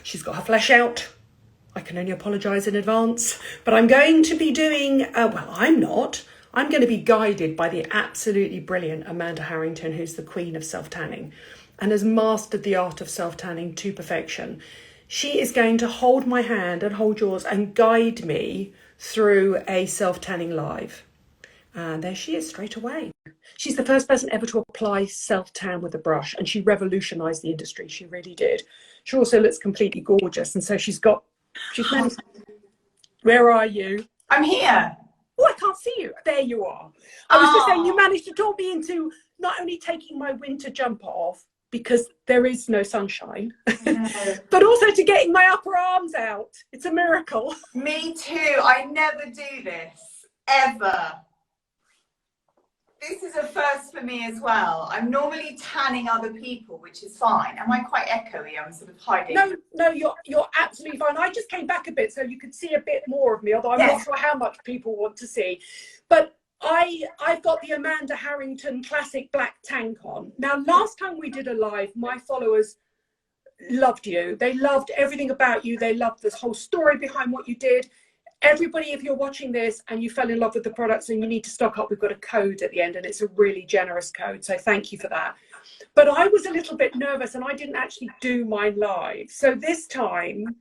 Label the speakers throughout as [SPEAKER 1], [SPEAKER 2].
[SPEAKER 1] She's got her flesh out. I can only apologise in advance. But I'm going to be doing, I'm not. I'm going to be guided by the absolutely brilliant Amanda Harrington, who's the queen of self-tanning and has mastered the art of self-tanning to perfection. She is going to hold my hand and hold yours and guide me through a self-tanning live. And there she is straight away. She's the first person ever to apply self-tan with a brush, and she revolutionised the industry. She really did. She also looks completely gorgeous. And so she's managed. Where are you?
[SPEAKER 2] I'm here.
[SPEAKER 1] Oh, I can't see you. There you are. I was just saying, you managed to talk me into not only taking my winter jumper off, because there is no sunshine, but also to getting my upper arms out. It's a miracle.
[SPEAKER 2] Me too. I never do this, ever. This is a first for me as well. I'm normally tanning other people, which is fine. Am I quite echoey? I'm sort of hiding.
[SPEAKER 1] No, you're absolutely fine. I just came back a bit so you could see a bit more of me, although I'm not sure how much people want to see. But I've got the Amanda Harrington classic black tank on. Now, last time we did a live, my followers loved you. They loved everything about you. They loved this whole story behind what you did. Everybody, if you're watching this and you fell in love with the products and you need to stock up, we've got a code at the end, and it's a really generous code. So thank you for that. But I was a little bit nervous and I didn't actually do mine live. So this time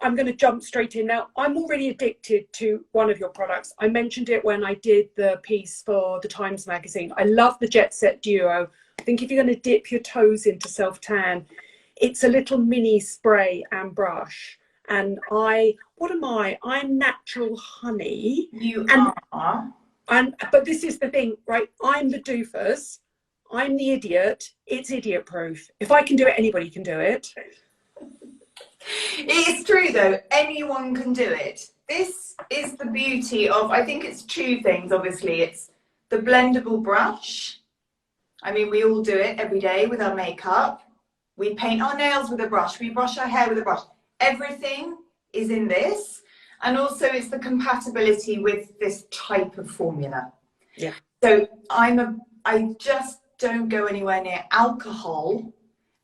[SPEAKER 1] I'm going to jump straight in. Now, I'm already addicted to one of your products. I mentioned it when I did the piece for the Times magazine. I love the Jet Set Duo. I think if you're going to dip your toes into self-tan, it's a little mini spray and brush. And I'm natural honey.
[SPEAKER 2] You are.
[SPEAKER 1] But this is the thing, right? I'm the doofus. I'm the idiot. It's idiot proof. If I can do it, anybody can do it.
[SPEAKER 2] It's true though. Anyone can do it. This is the beauty of, I think it's two things, obviously. It's the blendable brush. I mean, we all do it every day with our makeup. We paint our nails with a brush. We brush our hair with a brush. Everything is in this, and also it's the compatibility with this type of formula.
[SPEAKER 1] Yeah.
[SPEAKER 2] So I just don't go anywhere near alcohol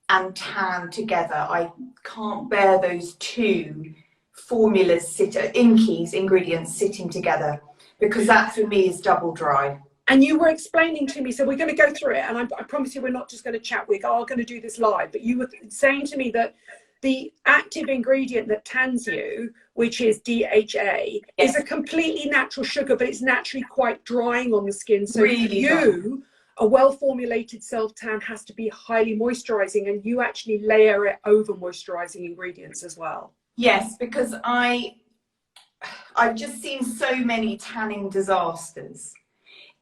[SPEAKER 2] and tan together. I can't bear those two formulas ingredients sitting together, because that for me is double dry.
[SPEAKER 1] And you were explaining to me, so we're going to go through it, and I promise you we're not just going to chat, we are going to do this live, but you were saying to me that the active ingredient that tans you, which is DHA, is a completely natural sugar, but it's naturally quite drying on the skin. So really for you, a well-formulated self-tan has to be highly moisturizing, and you actually layer it over moisturizing ingredients as well.
[SPEAKER 2] Yes, because I've just seen so many tanning disasters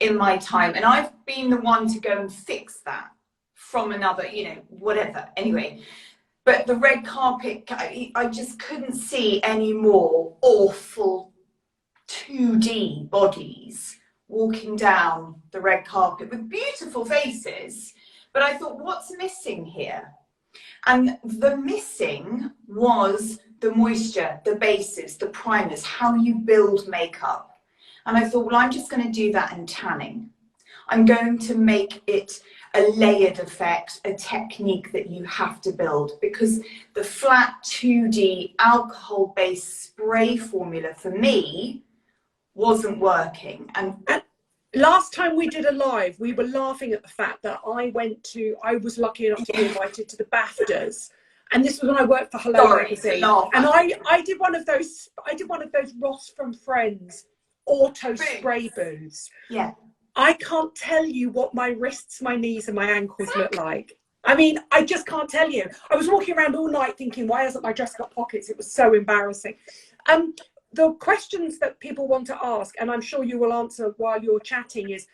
[SPEAKER 2] in my time, and I've been the one to go and fix that from another, whatever. Anyway. But the red carpet, I just couldn't see any more awful 2D bodies walking down the red carpet with beautiful faces. But I thought, what's missing here? And the missing was the moisture, the bases, the primers, how you build makeup. And I thought, well, I'm just going to do that in tanning. I'm going to make it a layered effect, a technique that you have to build, because the flat 2D alcohol-based spray formula for me wasn't working. And
[SPEAKER 1] last time we did a live, we were laughing at the fact that I was lucky enough to be invited to the BAFTAs. And this was when I worked for Hello Magazine. And I did one of those Ross from Friends auto spray booths.
[SPEAKER 2] Yeah.
[SPEAKER 1] I can't tell you what my wrists, my knees and my ankles look like. I mean, I just can't tell you. I was walking around all night thinking, why hasn't my dress got pockets? It was so embarrassing. The questions that people want to ask, and I'm sure you will answer while you're chatting, is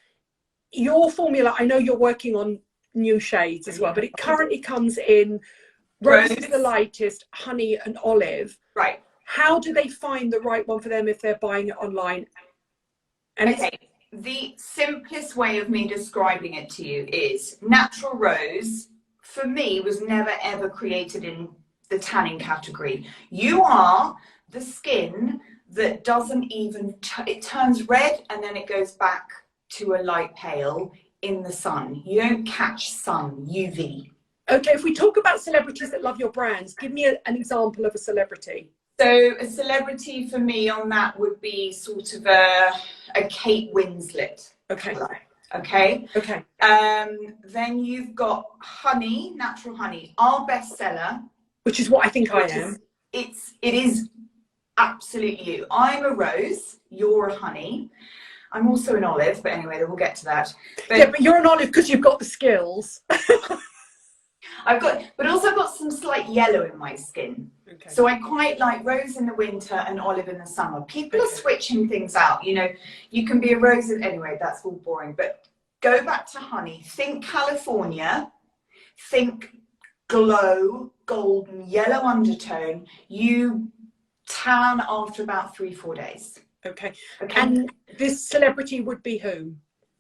[SPEAKER 1] your formula. I know you're working on new shades as well, but it currently comes in rose is the lightest, honey and olive.
[SPEAKER 2] Right.
[SPEAKER 1] How do they find the right one for them if they're buying it online? And
[SPEAKER 2] okay. The simplest way of me describing it to you is natural rose, for me, was never ever created in the tanning category. You are the skin that doesn't even, it turns red and then it goes back to a light pale in the sun. You don't catch sun, UV.
[SPEAKER 1] Okay, if we talk about celebrities that love your brands, give me an example of a celebrity.
[SPEAKER 2] So a celebrity for me on that would be sort of a Kate Winslet.
[SPEAKER 1] Okay.
[SPEAKER 2] Okay.
[SPEAKER 1] Okay.
[SPEAKER 2] Then you've got honey, natural honey, our bestseller,
[SPEAKER 1] which is what I think I am.
[SPEAKER 2] It is absolutely you. I'm a rose. You're a honey. I'm also an olive, but anyway, we'll get to that.
[SPEAKER 1] But you're an olive because you've got the skills.
[SPEAKER 2] But also I've got some slight yellow in my skin. Okay. So I quite like rose in the winter and olive in the summer. People are switching things out. You know, you can be a rose. Anyway, that's all boring. But go back to honey. Think California. Think glow, golden, yellow undertone. You tan after about 3-4 days.
[SPEAKER 1] Okay. And this celebrity would be who?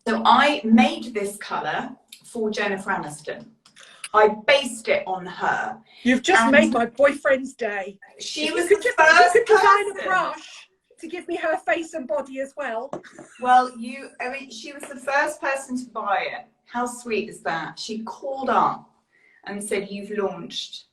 [SPEAKER 2] So I made this colour for Jennifer Aniston. I based it on her.
[SPEAKER 1] You've just made my boyfriend's day.
[SPEAKER 2] She was the first person.
[SPEAKER 1] You could design a brush to give me her face and body as well.
[SPEAKER 2] Well, she was the first person to buy it. How sweet is that? She called up and said, "You've launched."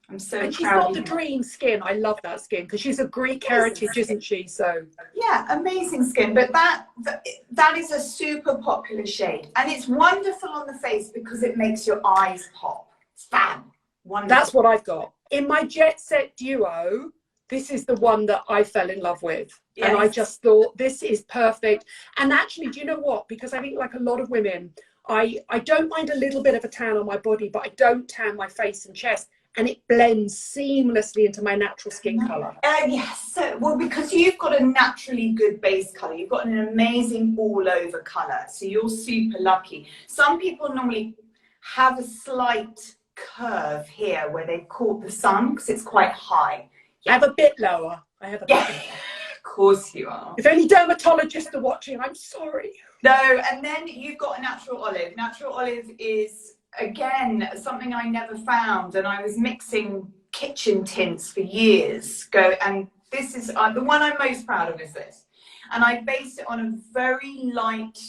[SPEAKER 2] I'm so proud.
[SPEAKER 1] And she's got the dream skin. I love that skin because she's a Greek heritage, isn't she? So
[SPEAKER 2] yeah, amazing skin. But that is a super popular shade, and it's wonderful on the face because it makes your eyes pop. It's fab. Wonderful.
[SPEAKER 1] That's what I've got in my Jet Set Duo. This is the one that I fell in love with. Yes. And I just thought this is perfect. And actually, do you know what? Because I think like a lot of women, I don't mind a little bit of a tan on my body, but I don't tan my face and chest. And it blends seamlessly into my natural skin colour.
[SPEAKER 2] Yes, well, because you've got a naturally good base colour. You've got an amazing all-over colour, so you're super lucky. Some people normally have a slight curve here where they've caught the sun because it's quite high.
[SPEAKER 1] Yeah. I have a bit lower. Of
[SPEAKER 2] course you are.
[SPEAKER 1] If any dermatologists are watching, I'm sorry.
[SPEAKER 2] No, and then you've got a natural olive. Natural olive is, again, something I never found, and I was mixing kitchen tints for years ago, and this is the one I'm most proud of is this. And I based it on a very light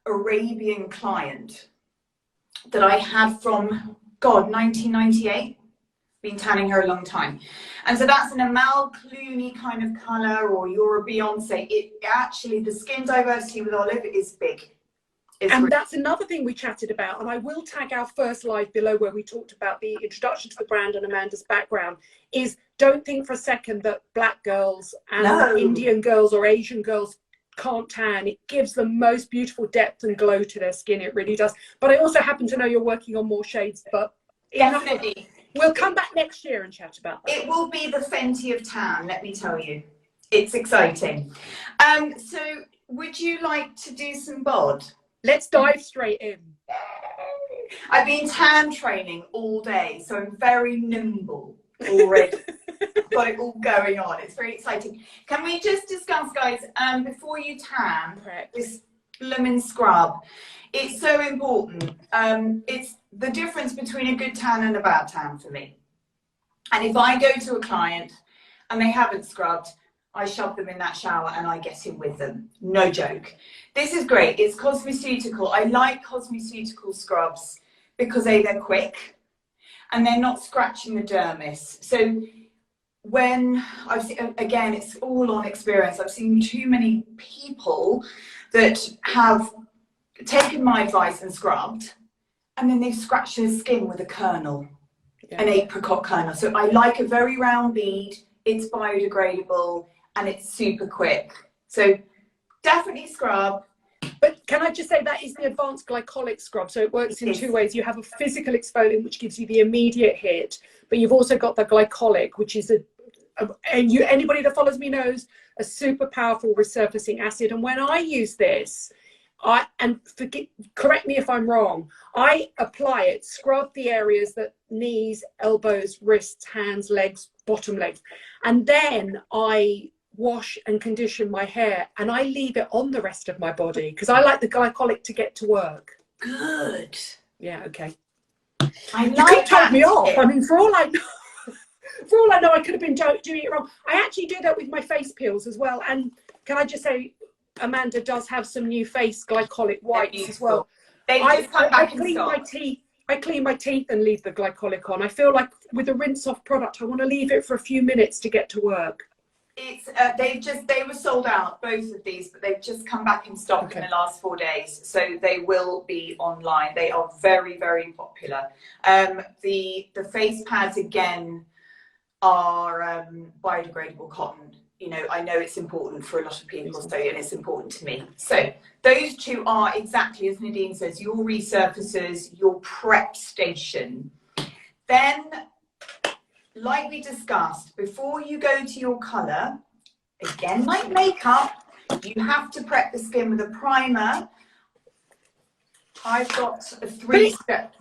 [SPEAKER 2] Arabian client that I had from, God, 1998. Been tanning her a long time. And so that's an Amal Clooney kind of colour, or you're a Beyonce. It actually, the skin diversity with olive is big.
[SPEAKER 1] And that's another thing we chatted about, and I will tag our first live below where we talked about the introduction to the brand and Amanda's background, is don't think for a second that black girls and Indian girls or Asian girls can't tan. It gives the most beautiful depth and glow to their skin, it really does. But I also happen to know you're working on more shades, but
[SPEAKER 2] definitely.
[SPEAKER 1] We'll come back next year and chat about that.
[SPEAKER 2] It will be the Fenty of tan, let me tell you. It's exciting. So would you like to do some bod?
[SPEAKER 1] Let's dive straight in.
[SPEAKER 2] I've been tan training all day, so I'm very nimble already. Got it all going on. It's very exciting. Can we just discuss, guys, before you tan, this blooming scrub? It's so important. It's the difference between a good tan and a bad tan for me. And if I go to a client and they haven't scrubbed, I shove them in that shower and I get in with them. No joke. This is great. It's cosmeceutical. I like cosmeceutical scrubs because they're quick and they're not scratching the dermis. So when I've seen, again, it's all on experience. I've seen too many people that have taken my advice and scrubbed, and then they've scratched their skin with a kernel, an apricot kernel. So I like a very round bead. It's biodegradable and it's super quick. So definitely scrub.
[SPEAKER 1] But can I just say that is the advanced glycolic scrub. So it works in two ways. You have a physical exfoliant, which gives you the immediate hit, but you've also got the glycolic, which is anybody that follows me knows, a super powerful resurfacing acid. And when I use this, correct me if I'm wrong, I apply it, scrub the areas that knees, elbows, wrists, hands, legs, bottom legs, and then I wash and condition my hair and I leave it on the rest of my body because I like the glycolic to get to work.
[SPEAKER 2] Good.
[SPEAKER 1] Yeah, okay.
[SPEAKER 2] I like
[SPEAKER 1] you could have told me off.
[SPEAKER 2] Tip.
[SPEAKER 1] I mean, for all I know, I could have been doing it wrong. I actually do that with my face peels as well. And can I just say, Amanda does have some new face glycolic wipes as well.
[SPEAKER 2] They just come back in
[SPEAKER 1] clean
[SPEAKER 2] stock.
[SPEAKER 1] my teeth I clean my teeth and leave the glycolic on. I feel like with a rinse off product, I want to leave it for a few minutes to get to work.
[SPEAKER 2] It's they were sold out, both of these, but they've just come back in stock in the last 4 days, so they will be online. They are very, very popular. The face pads again are biodegradable cotton. You know, I know it's important for a lot of people, so, and it's important to me. So those two are exactly as Nadine says, your resurfacers, your prep station. Then, like we discussed, before you go to your colour, again, like makeup, you have to prep the skin with a primer. I've got a 3-step.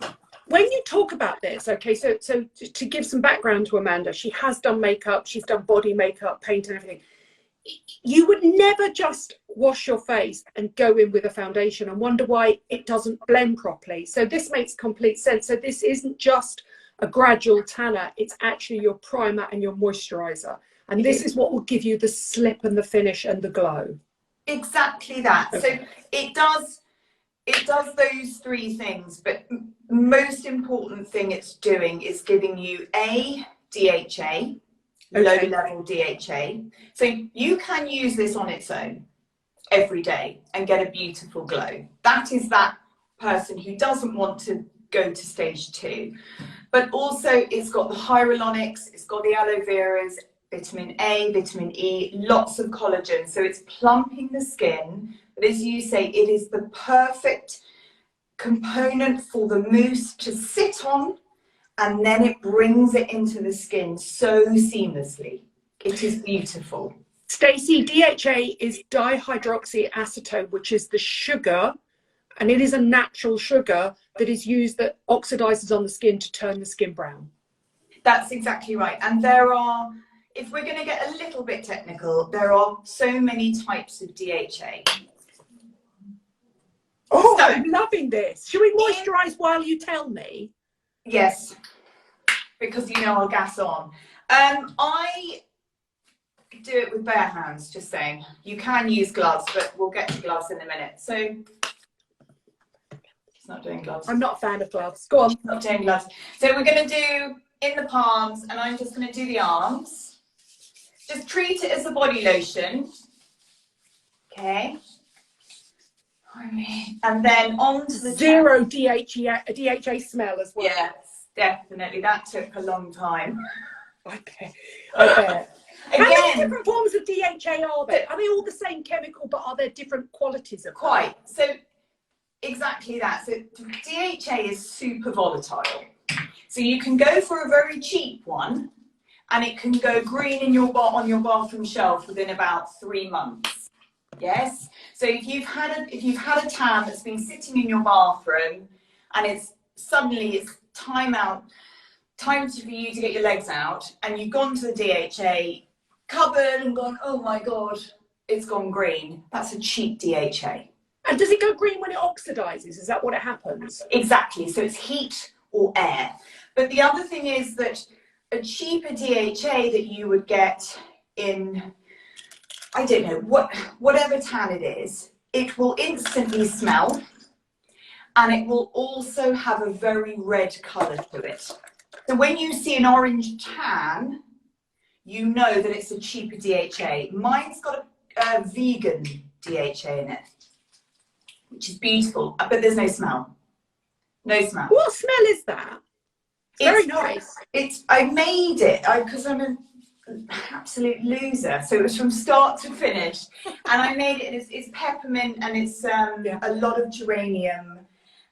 [SPEAKER 1] When you talk about this, okay, so to give some background to Amanda, she has done makeup, she's done body makeup, paint and everything. You would never just wash your face and go in with a foundation and wonder why it doesn't blend properly. So this makes complete sense. So this isn't just a gradual tanner, it's actually your primer and your moisturizer. And this is what will give you the slip and the finish and the glow. Exactly that.
[SPEAKER 2] Okay. So it does those 3 things, but most important thing it's doing is giving you a DHA, low-level DHA. So you can use this on its own every day and get a beautiful glow. That is that person who doesn't want to go to stage 2. But also it's got the hyaluronics, it's got the aloe veras, vitamin A, vitamin E, lots of collagen. So it's plumping the skin. But as you say, it is the perfect component for the mousse to sit on, and then it brings it into the skin so seamlessly. It is beautiful.
[SPEAKER 1] Stacey, DHA is dihydroxyacetone, which is the sugar, and it is a natural sugar that is used that oxidizes on the skin to turn the skin brown.
[SPEAKER 2] That's exactly right. And there are, if we're going to get a little bit technical, there are so many types of DHA.
[SPEAKER 1] Oh, so, I'm loving this. Should we moisturize while you tell me?
[SPEAKER 2] Yes, because you know I'll gas on. I do it with bare hands, just saying. You can use gloves, but we'll get to gloves in a minute. So, it's not doing gloves.
[SPEAKER 1] I'm not a fan of gloves. Go on.
[SPEAKER 2] She's not doing gloves. So we're going to do in the palms, and I'm just going to do the arms. Just treat it as a body lotion. Okay. And then on to the
[SPEAKER 1] zero DHA smell as well.
[SPEAKER 2] Yes, definitely. That took a long time.
[SPEAKER 1] Okay. I bet.
[SPEAKER 2] Again,
[SPEAKER 1] how many different forms of DHA are there? Are they all the same chemical, but are there different qualities of them?
[SPEAKER 2] Quite. So exactly that. So DHA is super volatile. So you can go for a very cheap one, and it can go green in your on your bathroom shelf within about 3 months. Yes. So if you've had a tan that's been sitting in your bathroom, and it's time for you to get your legs out, and you've gone to the DHA cupboard and gone, oh my god, it's gone green. That's a cheap DHA.
[SPEAKER 1] And does it go green when it oxidizes? Is that what it happens?
[SPEAKER 2] Exactly. So it's heat or air. But the other thing is that a cheaper DHA that you would get in, I don't know, whatever tan it is, it will instantly smell, and it will also have a very red colour to it. So when you see an orange tan, you know that it's a cheaper DHA. Mine's got a vegan DHA in it, which is beautiful, but there's no smell. No smell.
[SPEAKER 1] What smell is that? It's very nice.
[SPEAKER 2] I made it because I'm an absolute loser. So it was from start to finish, and I made it. It's peppermint, and it's a lot of geranium,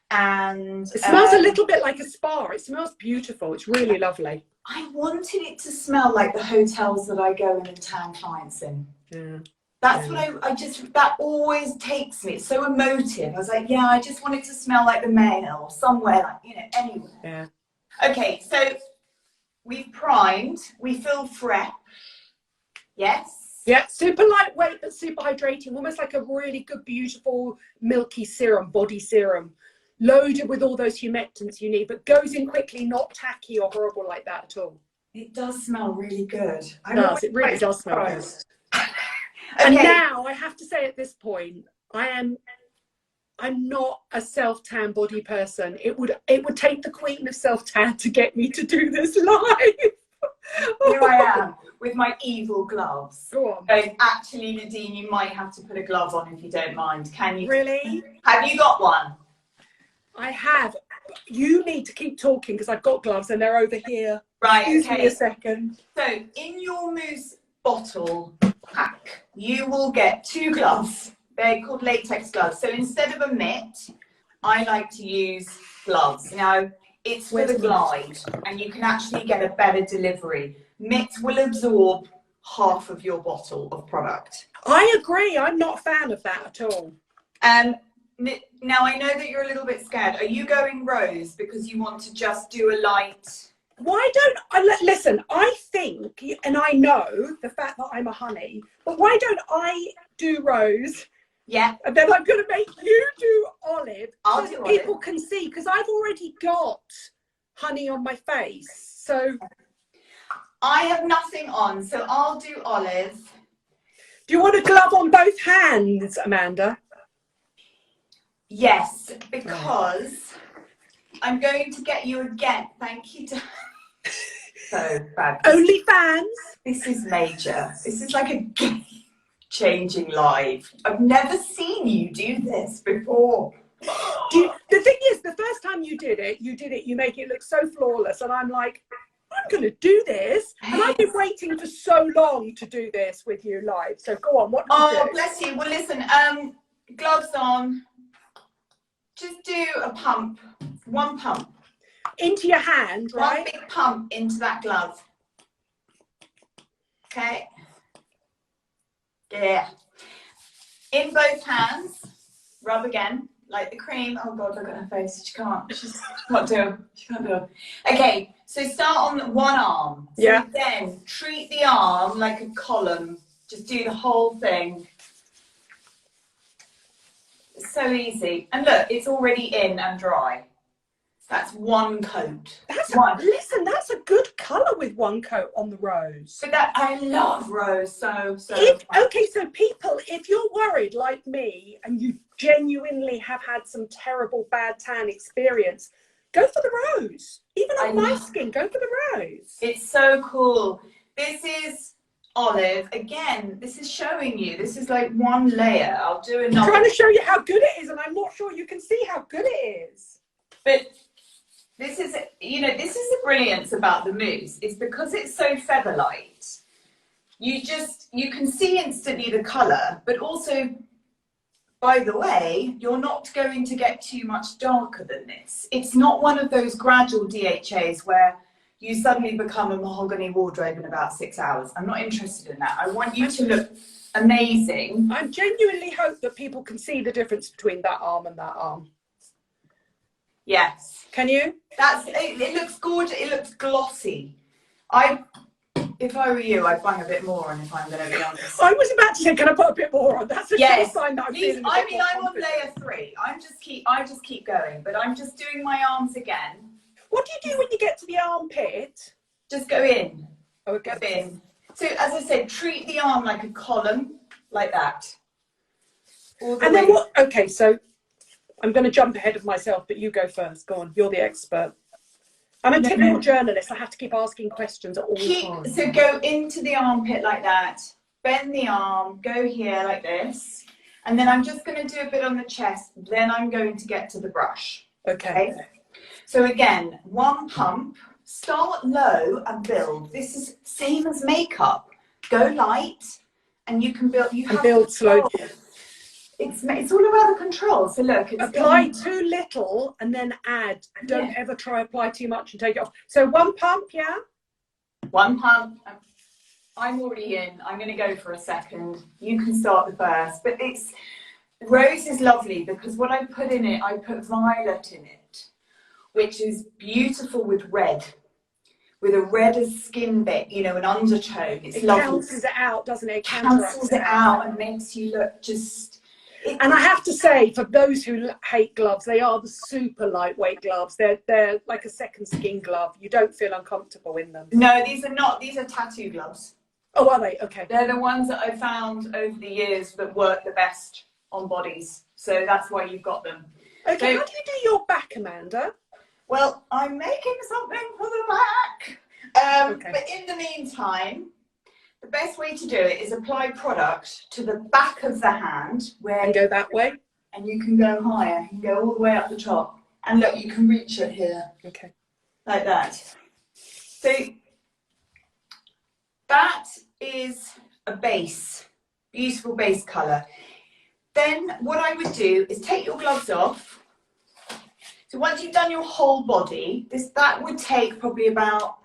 [SPEAKER 2] and
[SPEAKER 1] it smells a little bit like a spa. It smells beautiful. It's really lovely.
[SPEAKER 2] I wanted it to smell like the hotels that I go in and tan clients in.
[SPEAKER 1] Yeah.
[SPEAKER 2] That's what that always takes me. It's so emotive. I was like, yeah, I just want it to smell like the Mail, somewhere, like, you know, anywhere.
[SPEAKER 1] Yeah.
[SPEAKER 2] Okay, so we've primed, we feel fresh. Yes?
[SPEAKER 1] Yeah, super lightweight but super hydrating, almost like a really good, beautiful, milky serum, body serum, loaded with all those humectants you need, but goes in quickly, not tacky or horrible like that at all.
[SPEAKER 2] It does smell really good.
[SPEAKER 1] It really does smell good.
[SPEAKER 2] Okay.
[SPEAKER 1] And now I have to say at this point, I am I'm not a self-tan body person. It would take the queen of self-tan to get me to do this live.
[SPEAKER 2] Here I am with my evil gloves.
[SPEAKER 1] Go on.
[SPEAKER 2] Actually, Nadine, you might have to put a glove on if you don't mind. Can you?
[SPEAKER 1] Really?
[SPEAKER 2] Have you got one?
[SPEAKER 1] I have. You need to keep talking because I've got gloves and they're over here.
[SPEAKER 2] Right,
[SPEAKER 1] Excuse
[SPEAKER 2] okay.
[SPEAKER 1] me a second.
[SPEAKER 2] So in your mousse bottle pack, you will get 2 gloves. They're called latex gloves. So instead of a mitt, I like to use gloves. Now, it's for the glide, and you can actually get a better delivery. Mitts will absorb half of your bottle of product.
[SPEAKER 1] I agree. I'm not a fan of that at all.
[SPEAKER 2] Now, I know that you're a little bit scared. Are you going rose because you want to just do a light?
[SPEAKER 1] Why don't I listen? I think, and I know the fact that I'm a honey, but why don't I do rose?
[SPEAKER 2] Yeah.
[SPEAKER 1] And then I'm going to make you do olive.
[SPEAKER 2] I'll
[SPEAKER 1] so
[SPEAKER 2] do
[SPEAKER 1] people
[SPEAKER 2] olive.
[SPEAKER 1] can see, because I've already got honey on my face. So
[SPEAKER 2] I have nothing on, so I'll do olive.
[SPEAKER 1] do you want a glove on both hands, Amanda?
[SPEAKER 2] Yes, because I'm going to get you again. Thank you. So bad.
[SPEAKER 1] Only fans.
[SPEAKER 2] This is major. This is like a game-changing live. I've never seen you do this before.
[SPEAKER 1] The thing is, the first time you did it, you make it look so flawless. And I'm like, I'm going to do this. And I've been waiting for so long to do this with you live. So go on, what do you do?
[SPEAKER 2] Oh, bless you. Well, listen, gloves on. Just do a pump, 1 pump.
[SPEAKER 1] Into your hand, right?
[SPEAKER 2] 1 big pump into that glove. Okay. Yeah. In both hands, rub again, like the cream. Oh God, look at her face. She can't do it. Okay, so start on 1 arm. So
[SPEAKER 1] yeah.
[SPEAKER 2] Then treat the arm like a column. Just do the whole thing. It's so easy. And look, it's already in and dry. That's 1 coat.
[SPEAKER 1] Listen, that's a good colour with 1 coat on the rose.
[SPEAKER 2] But I love rose so
[SPEAKER 1] okay, so people, if you're worried like me and you genuinely have had some terrible bad tan experience, go for the rose. Even on my skin, go for the rose.
[SPEAKER 2] It's so cool. This is olive. Again, this is showing you. This is like 1 layer. I'll do another.
[SPEAKER 1] I'm trying to show you how good it is, and I'm not sure you can see how good it is.
[SPEAKER 2] But this is, this is the brilliance about the mousse. It's because it's so feather light. You can see instantly the colour, but also, by the way, you're not going to get too much darker than this. It's not one of those gradual DHAs where you suddenly become a mahogany wardrobe in about 6 hours. I'm not interested in that. I want you to look amazing.
[SPEAKER 1] I genuinely hope that people can see the difference between that arm and that arm.
[SPEAKER 2] Yes.
[SPEAKER 1] Can you?
[SPEAKER 2] It looks gorgeous. It looks glossy. If I were you, I'd bang a bit more on, if I'm going to be honest.
[SPEAKER 1] I was about to say, can I put a bit more on? That's a sure sign that I'm feeling
[SPEAKER 2] I'm on layer 3. I just keep going, but I'm just doing my arms again.
[SPEAKER 1] What do you do when you get to the armpit?
[SPEAKER 2] Just go in.
[SPEAKER 1] Oh,
[SPEAKER 2] go in. So as I said, treat the arm like a column, like that.
[SPEAKER 1] And then what? Okay, so I'm going to jump ahead of myself, but you go first. Go on, you're the expert. I'm a typical journalist. I have to keep asking questions at all times.
[SPEAKER 2] So go into the armpit like that. Bend the arm. Go here like this. And then I'm just going to do a bit on the chest. Then I'm going to get to the brush.
[SPEAKER 1] Okay.
[SPEAKER 2] So again, 1 pump. Start low and build. This is same as makeup. Go light, and you can build. You have
[SPEAKER 1] build slowly.
[SPEAKER 2] It's all about the control. So look,
[SPEAKER 1] apply too little and then add. Don't ever try apply too much and take it off. So 1 pump, yeah?
[SPEAKER 2] 1 pump. I'm already in. I'm going to go for a second. You can start the first. But rose is lovely because what I put in it, I put violet in it, which is beautiful with red. With a redder skin bit, an undertone. It's lovely. It
[SPEAKER 1] cancels it out, doesn't it? It
[SPEAKER 2] cancels it out and makes you look just...
[SPEAKER 1] And I have to say, for those who hate gloves, they are the super lightweight gloves. They're like a second skin glove. You don't feel uncomfortable in them.
[SPEAKER 2] No, these are not. These are tattoo gloves.
[SPEAKER 1] Oh, are they? Okay.
[SPEAKER 2] They're the ones that I found over the years that work the best on bodies. So that's why you've got them.
[SPEAKER 1] Okay,
[SPEAKER 2] So,
[SPEAKER 1] how do you do your back, Amanda?
[SPEAKER 2] well, I'm making something for the back.
[SPEAKER 1] Okay.
[SPEAKER 2] But in the meantime, the best way to do it is apply product to the back of the hand,
[SPEAKER 1] And go that way?
[SPEAKER 2] and you can go higher. You can go all the way up the top. And look, you can reach it here.
[SPEAKER 1] Okay.
[SPEAKER 2] Like that. So that is a base, beautiful base colour. Then what I would do is take your gloves off. So once you've done your whole body, that would take probably about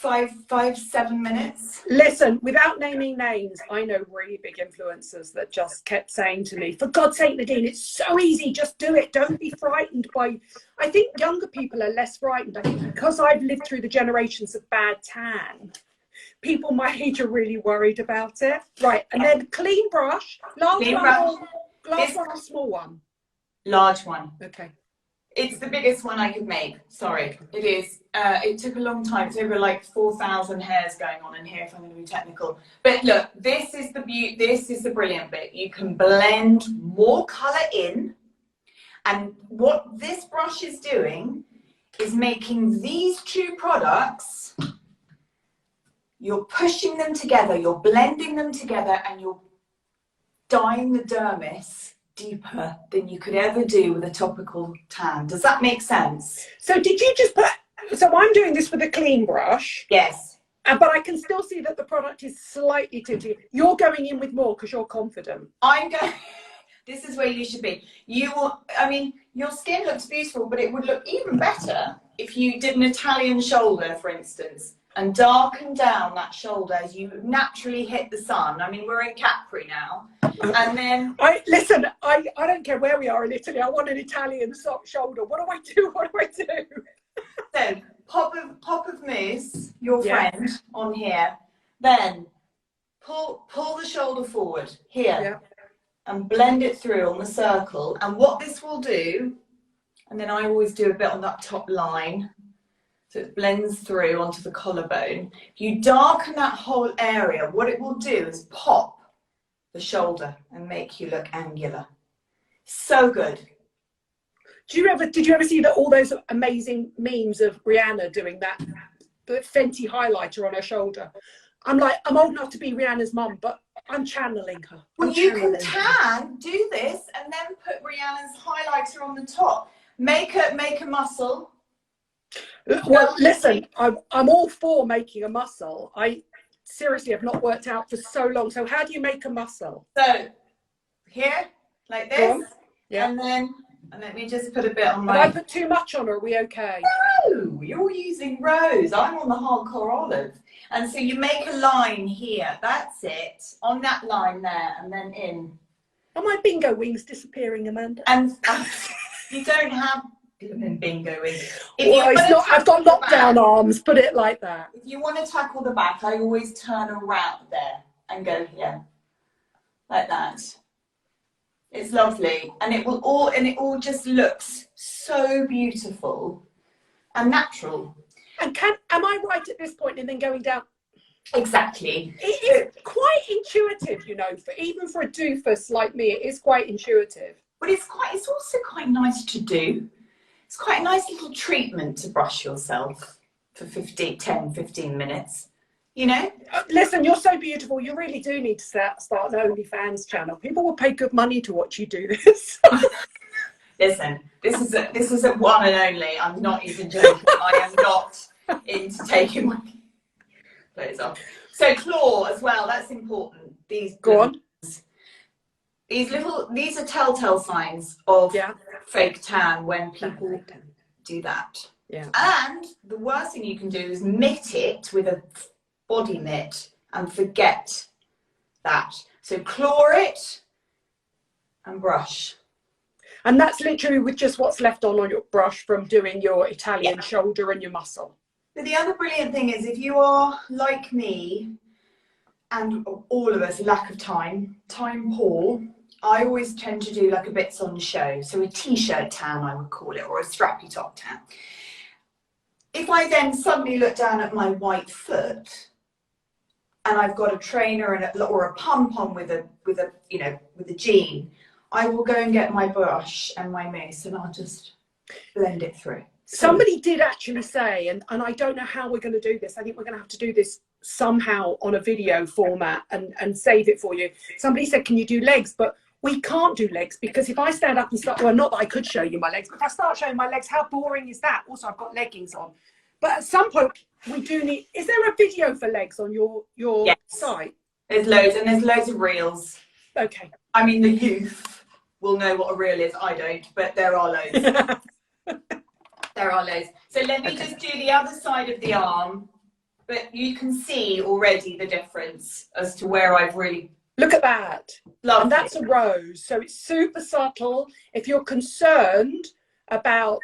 [SPEAKER 2] 7 minutes.
[SPEAKER 1] Listen, without naming names, I know really big influencers that just kept saying to me, for God's sake, Nadine, it's so easy, just do it. Don't be frightened by... I think younger people are less frightened. I think because I've lived through the generations of bad tan, people my age are really worried about it. Right, and then clean brush, large one or small one?
[SPEAKER 2] Large one.
[SPEAKER 1] Okay.
[SPEAKER 2] It's the biggest one I could make. Sorry, it is. It took a long time. It's over like 4,000 hairs going on in here, if I'm going to be technical. But look, this is the brilliant bit. You can blend more colour in, and what this brush is doing is making these two products. You're pushing them together. You're blending them together, and you're dyeing the dermis deeper than you could ever do with a topical tan. Does that make sense?
[SPEAKER 1] So did you just put... So I'm doing this with a clean brush.
[SPEAKER 2] Yes.
[SPEAKER 1] But I can still see that the product is slightly tinted. You're going in with more because you're confident.
[SPEAKER 2] I'm going... This is where you should be. You will... I mean, your skin looks beautiful, but it would look even better if you did an Italian shoulder, for instance, and darken down that shoulder as you naturally hit the sun. I mean, we're in Capri now. And then... I
[SPEAKER 1] don't care where we are in Italy. I want an Italian shoulder. What do I do? What do I do?
[SPEAKER 2] So, pop of mousse, your friend, on here. Then, pull the shoulder forward, here. And blend it through on the circle. And what this will do, and then I always do a bit on that top line, so it blends through onto the collarbone. If you darken that whole area, what it will do is pop the shoulder and make you look angular. So good.
[SPEAKER 1] Did you ever see all those amazing memes of Rihanna doing that Fenty highlighter on her shoulder? I'm old enough to be Rihanna's mum, but I'm channeling her.
[SPEAKER 2] Well, you can do this and then put Rihanna's highlighter on the top. Make a muscle.
[SPEAKER 1] Well, listen, I'm all for making a muscle. I seriously have not worked out for so long. So how do you make a muscle?
[SPEAKER 2] So here, like this, and then let me just put a bit on my...
[SPEAKER 1] Have I put too much on, or are we okay?
[SPEAKER 2] No, you're using rose. I'm on the hardcore olive. And so you make a line here. That's it. On that line there, and then in.
[SPEAKER 1] Are my bingo wings disappearing, Amanda?
[SPEAKER 2] And you don't have bingo wings.
[SPEAKER 1] I've got lockdown arms, put it like that.
[SPEAKER 2] If you want to tackle the back, I always turn around there and go here. Like that. It's lovely. And it all just looks so beautiful and natural.
[SPEAKER 1] And am I right at this point in then going down?
[SPEAKER 2] Exactly.
[SPEAKER 1] It is quite intuitive, you know, even for a doofus like me, it is quite intuitive.
[SPEAKER 2] But it's also quite nice to do. It's quite a nice little treatment to brush yourself for 10, 15 minutes, you know?
[SPEAKER 1] Listen, you're so beautiful. You really do need to start an OnlyFans channel. People will pay good money to watch you do this.
[SPEAKER 2] Listen, this is a one and only. I'm not even joking. I am not into taking my clothes off. So claw as well, that's important.
[SPEAKER 1] Go on.
[SPEAKER 2] These are telltale signs of fake tan when people do that.
[SPEAKER 1] Yeah.
[SPEAKER 2] And the worst thing you can do is mitt it with a body mitt and forget that. So claw it and brush.
[SPEAKER 1] And that's literally with just what's left on your brush from doing your Italian shoulder and your muscle.
[SPEAKER 2] But the other brilliant thing is, if you are like me, and all of us lack of time poor, I always tend to do like a bits on show. So a t-shirt tan, I would call it, or a strappy top tan. If I then suddenly look down at my white foot, and I've got a trainer or a pump on with a jean, I will go and get my brush and my mousse and I'll just blend it through.
[SPEAKER 1] Somebody did actually say, and I don't know how we're going to do this. I think we're going to have to do this somehow on a video format and save it for you. Somebody said, can you do legs? But we can't do legs because if I stand up and start, well, not that I could show you my legs, but if I start showing my legs, how boring is that? Also, I've got leggings on. But at some point, we do need, is there a video for legs on your
[SPEAKER 2] yes.
[SPEAKER 1] site?
[SPEAKER 2] There's loads, and there's loads of reels.
[SPEAKER 1] Okay.
[SPEAKER 2] I mean, the youth will know what a reel is. I don't, but there are loads. There are loads. So let me just do the other side of the arm, but you can see already the difference as to where I've really...
[SPEAKER 1] Look at that.
[SPEAKER 2] Lovely.
[SPEAKER 1] And that's a rose. So it's super subtle. If you're concerned about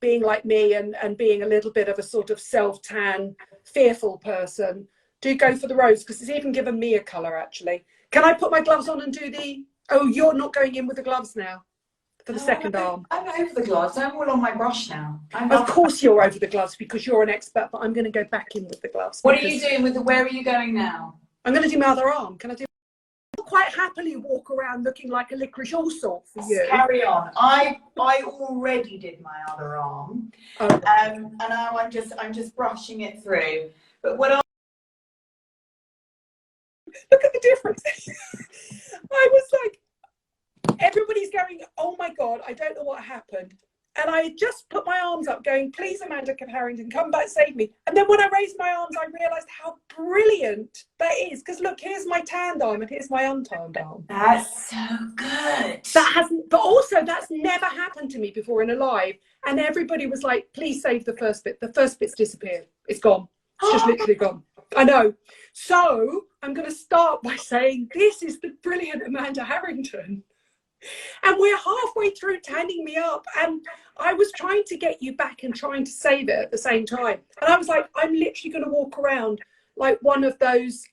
[SPEAKER 1] being like me and being a little bit of a sort of self-tan, fearful person, do go for the rose because it's even given me a colour, actually. Can I put my gloves on and do the... Oh, you're not going in with the gloves now? For the second arm.
[SPEAKER 2] I'm over the gloves. I'm all on my brush now.
[SPEAKER 1] Of course you're over the gloves because you're an expert, but I'm going to go back in with the gloves.
[SPEAKER 2] What are you doing with the, where are you going now?
[SPEAKER 1] I'm going to do my other arm. Can I do? I'll quite happily walk around looking like a licorice all sort for you.
[SPEAKER 2] Carry on. I already did my other arm.
[SPEAKER 1] Oh.
[SPEAKER 2] And now I'm just brushing it through. But what
[SPEAKER 1] look at the difference. I was like, everybody's going, oh my God, I don't know what happened. And I just put my arms up going, please, Amanda Harrington, come back, save me. And then when I raised my arms, I realised how brilliant that is. Because look, here's my tanned arm and here's my untanned arm.
[SPEAKER 2] That's so good.
[SPEAKER 1] That hasn't, but also that's never happened to me before in a live. And everybody was like, please save the first bit. The first bit's disappeared. It's gone. It's just literally gone. I know. So I'm going to start by saying, this is the brilliant Amanda Harrington. And we're halfway through tanning me up and I was trying to get you back and trying to save it at the same time. And I was like, I'm literally going to walk around like one of those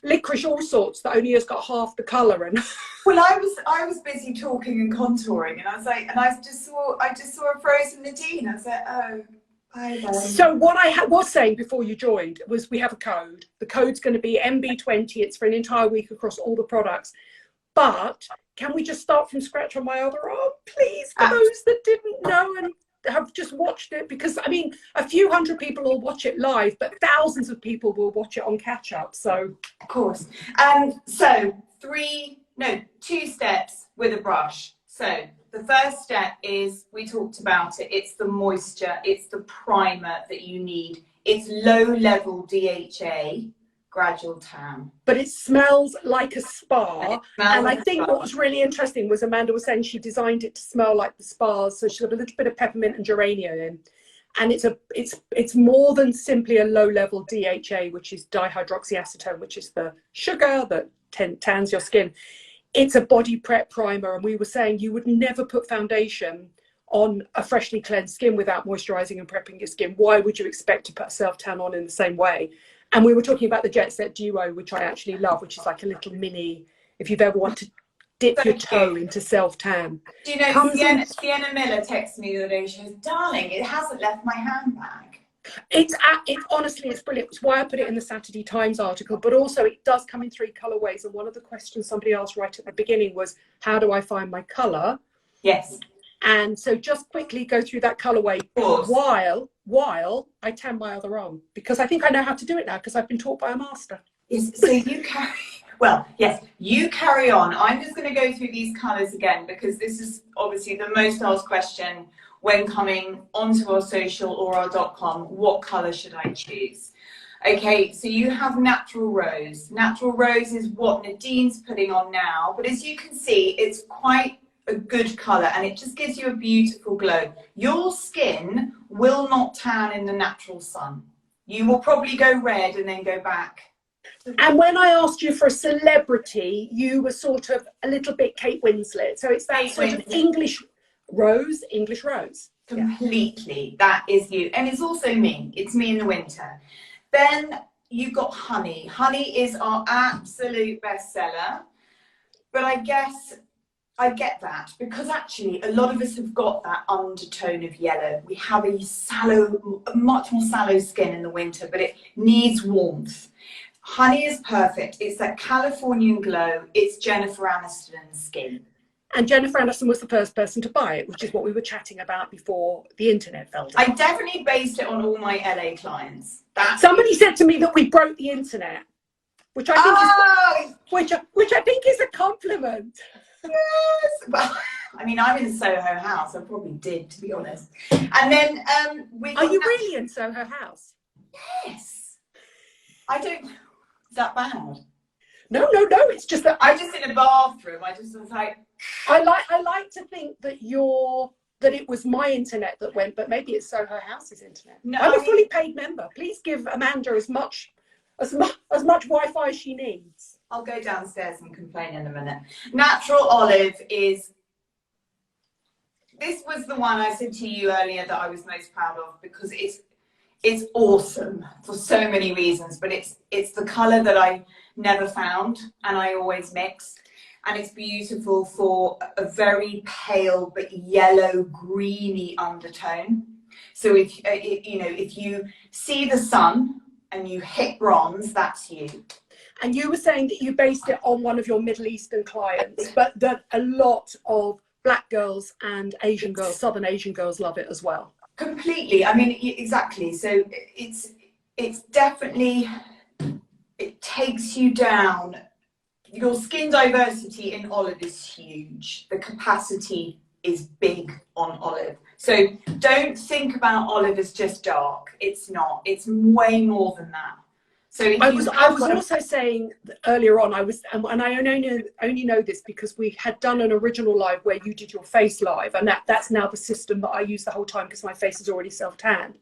[SPEAKER 1] licorice all sorts that only has got half the colour. And
[SPEAKER 2] well, I was busy talking and contouring and I was like, and I just saw a frozen Nadine. I was like, oh.
[SPEAKER 1] So what I was saying before you joined was we have a code. The code's going to be MB20. It's for an entire week across all the products. But can we just start from scratch on my other arm, please, for those that didn't know and have just watched it? Because, I mean, a few hundred people will watch it live, but thousands of people will watch it on catch-up, so.
[SPEAKER 2] Of course. So, 2 steps with a brush. So, the first step is, we talked about it, it's the moisture, it's the primer that you need. It's low-level DHA. Gradual tan, but
[SPEAKER 1] it smells like a spa. And I think what was really interesting was Amanda was saying she designed it to smell like the spas, so she's got a little bit of peppermint and geranium in, and it's more than simply a low-level DHA, which is dihydroxyacetone, which is the sugar that tans your skin. It's a body prep primer, and we were saying you would never put foundation on a freshly cleansed skin without moisturizing and prepping your skin. Why would you expect to put a self-tan on in the same way? And we were talking about the Jet Set Duo, which I actually love, which is like a little mini, if you've ever wanted to dip your toe into self-tan.
[SPEAKER 2] Do you know, Sienna Miller texted me the other day, she goes, darling, it hasn't left my handbag.
[SPEAKER 1] Honestly, it's brilliant. It's why I put it in the Saturday Times article, but also it does come in 3 colorways. And one of the questions somebody asked right at the beginning was, how do I find my color?
[SPEAKER 2] Yes.
[SPEAKER 1] And so just quickly go through that colorway while I tan my other arm, because I think I know how to do it now because I've been taught by a master.
[SPEAKER 2] Yes, so you carry, well, yes, you carry on. I'm just going to go through these colors again because this is obviously the most asked question when coming onto our social or our .com. What color should I choose? Okay, so you have Natural Rose. Natural Rose is what Nadine's putting on now, but as you can see, it's quite a good color and it just gives you a beautiful glow. Your skin will not tan in the natural sun. You will probably go red and then go back.
[SPEAKER 1] And when I asked you for a celebrity, you were sort of a little bit Kate Winslet. So it's that sort of English rose.
[SPEAKER 2] Completely, that is you. And it's also me. It's me in the winter. Then you've got Honey. Honey is our absolute bestseller. But I guess I get that because actually a lot of us have got that undertone of yellow. We have a much more sallow skin in the winter, but it needs warmth. Honey is perfect. It's that Californian glow. It's Jennifer Aniston's skin.
[SPEAKER 1] And Jennifer Aniston was the first person to buy it, which is what we were chatting about before the internet fell down.
[SPEAKER 2] I definitely based it on all my LA clients.
[SPEAKER 1] Somebody said to me that we broke the internet, which I think which I think is a compliment.
[SPEAKER 2] Yes. Well, I mean, I'm in Soho House. I probably did, to be honest. And then
[SPEAKER 1] are you really in Soho House?
[SPEAKER 2] Yes. I don't. Is that bad?
[SPEAKER 1] No. It's just that
[SPEAKER 2] I'm just in a bathroom. I just was like.
[SPEAKER 1] I like to think that it was my internet that went, but maybe it's Soho House's internet. No, I'm a fully paid member. Please give Amanda as much Wi-Fi as she needs.
[SPEAKER 2] I'll go downstairs and complain in a minute. Natural Olive is. This was the one I said to you earlier that I was most proud of because it's awesome for so many reasons, but it's the colour that I never found and I always mix. And it's beautiful for a very pale but yellow greeny undertone. So if you see the sun and you hit bronze, that's you.
[SPEAKER 1] And you were saying that you based it on one of your Middle Eastern clients, but that a lot of Black girls and Asian girls, Southern Asian girls, love it as well.
[SPEAKER 2] Completely. I mean, exactly. So it's definitely, it takes you down. Your skin diversity in olive is huge. The capacity is big on olive. So don't think about olive as just dark. It's not. It's way more than that. So I was
[SPEAKER 1] also saying earlier on, and I only know this because we had done an original live where you did your face live, and that's now the system that I use the whole time because my face is already self-tanned.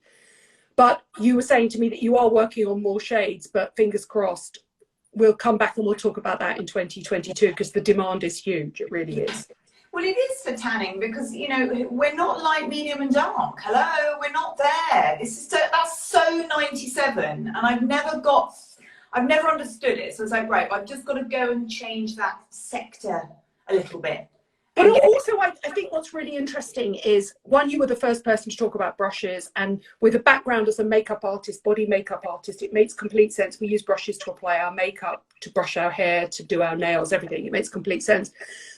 [SPEAKER 1] But you were saying to me that you are working on more shades, but fingers crossed, we'll come back and we'll talk about that in 2022 because the demand is huge. It really is.
[SPEAKER 2] Well, it is for tanning because, we're not light, medium and dark. Hello, we're not there. That's so 97. And I've never understood it. So it's like, right, I've just got to go and change that sector a little bit.
[SPEAKER 1] But also, I think what's really interesting is, one, you were the first person to talk about brushes, and with a background as a makeup artist, body makeup artist, it makes complete sense. We use brushes to apply our makeup, to brush our hair, to do our nails, everything. It makes complete sense.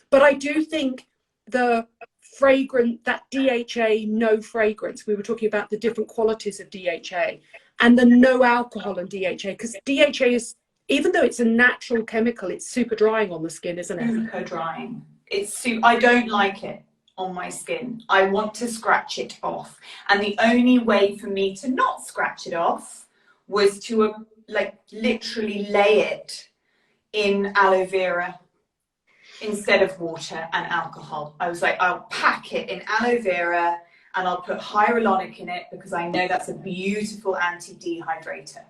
[SPEAKER 1] But I do think the fragrance, that DHA no fragrance, we were talking about the different qualities of DHA and the no alcohol in DHA, because DHA is, even though it's a natural chemical, it's super drying on the skin, isn't it?
[SPEAKER 2] Super drying. I don't like it on my skin. I want to scratch it off. And the only way for me to not scratch it off was to literally lay it in aloe vera instead of water and alcohol. I was like, I'll pack it in aloe vera and I'll put hyaluronic in it because I know that's a beautiful anti-dehydrator.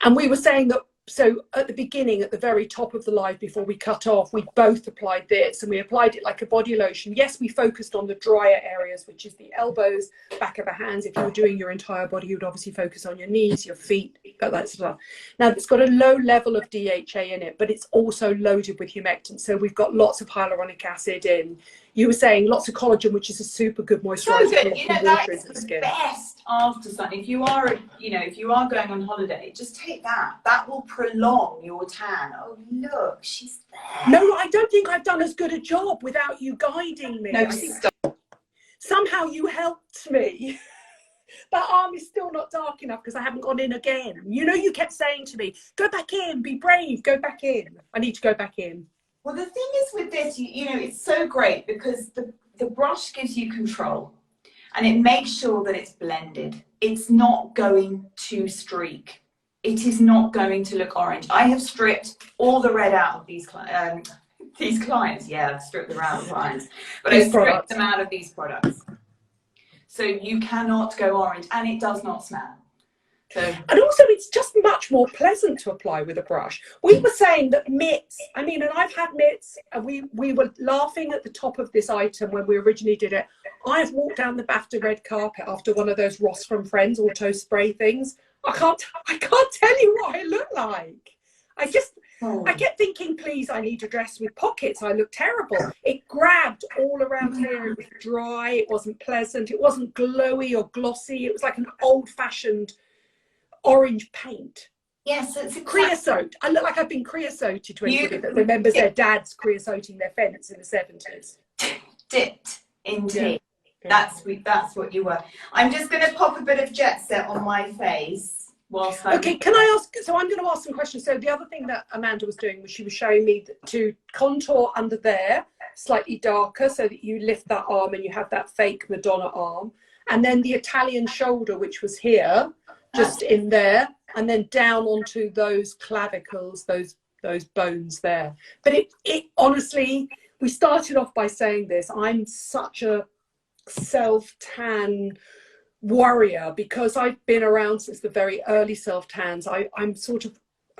[SPEAKER 1] And we were saying that, so at the beginning, at the very top of the live before we cut off, we both applied this, and we applied it like a body lotion. Yes, we focused on the drier areas, which is the elbows, back of the hands. If you were doing your entire body, you would obviously focus on your knees, your feet, that sort of stuff. Now, it's got a low level of DHA in it, but it's also loaded with humectants. So we've got lots of hyaluronic acid in. You were saying lots of collagen, which is a super good moisturizer.
[SPEAKER 2] So good. That's the best after sun. If you are, going on holiday, just take that. That will prolong your tan. Oh, look, she's there.
[SPEAKER 1] No, I don't think I've done as good a job without you guiding me.
[SPEAKER 2] No, stop.
[SPEAKER 1] Somehow you helped me. That arm is still not dark enough because I haven't gone in again. You kept saying to me, go back in, be brave, go back in. I need to go back in.
[SPEAKER 2] Well, the thing is with this, it's so great because the brush gives you control and it makes sure that it's blended. It's not going to streak. It is not going to look orange. I have stripped all the red out of these clients. Yeah, I've stripped them out of clients. But I've stripped them out of these products. So you cannot go orange and it does not smell.
[SPEAKER 1] And also it's just much more pleasant to apply with a brush. We were saying that mitts, and I've had mitts, and we were laughing at the top of this item when we originally did it. I've walked down the BAFTA red carpet after one of those Ross from Friends auto spray things. I can't tell you what I look like. I kept thinking, please, I need a dress with pockets. I look terrible. It grabbed all around here. It was dry. It wasn't pleasant. It wasn't glowy or glossy. It was like an old-fashioned orange paint.
[SPEAKER 2] Yes, it's
[SPEAKER 1] creosote. I look like I've been creosoted to anybody that remembers their dads creosoting their fence in the 70s.
[SPEAKER 2] Dipped in tea. Yeah. That's what you were. I'm just going to pop a bit of Jet Set on my face whilst I'm...
[SPEAKER 1] Okay, can I ask, so I'm going to ask some questions. So the other thing that Amanda was doing was she was showing me to contour under there, slightly darker, so that you lift that arm and you have that fake Madonna arm. And then the Italian shoulder, which was here, just in there, and then down onto those clavicles, those bones there. But it honestly, we started off by saying this, I'm such a self-tan warrior because I've been around since the very early self-tans. I've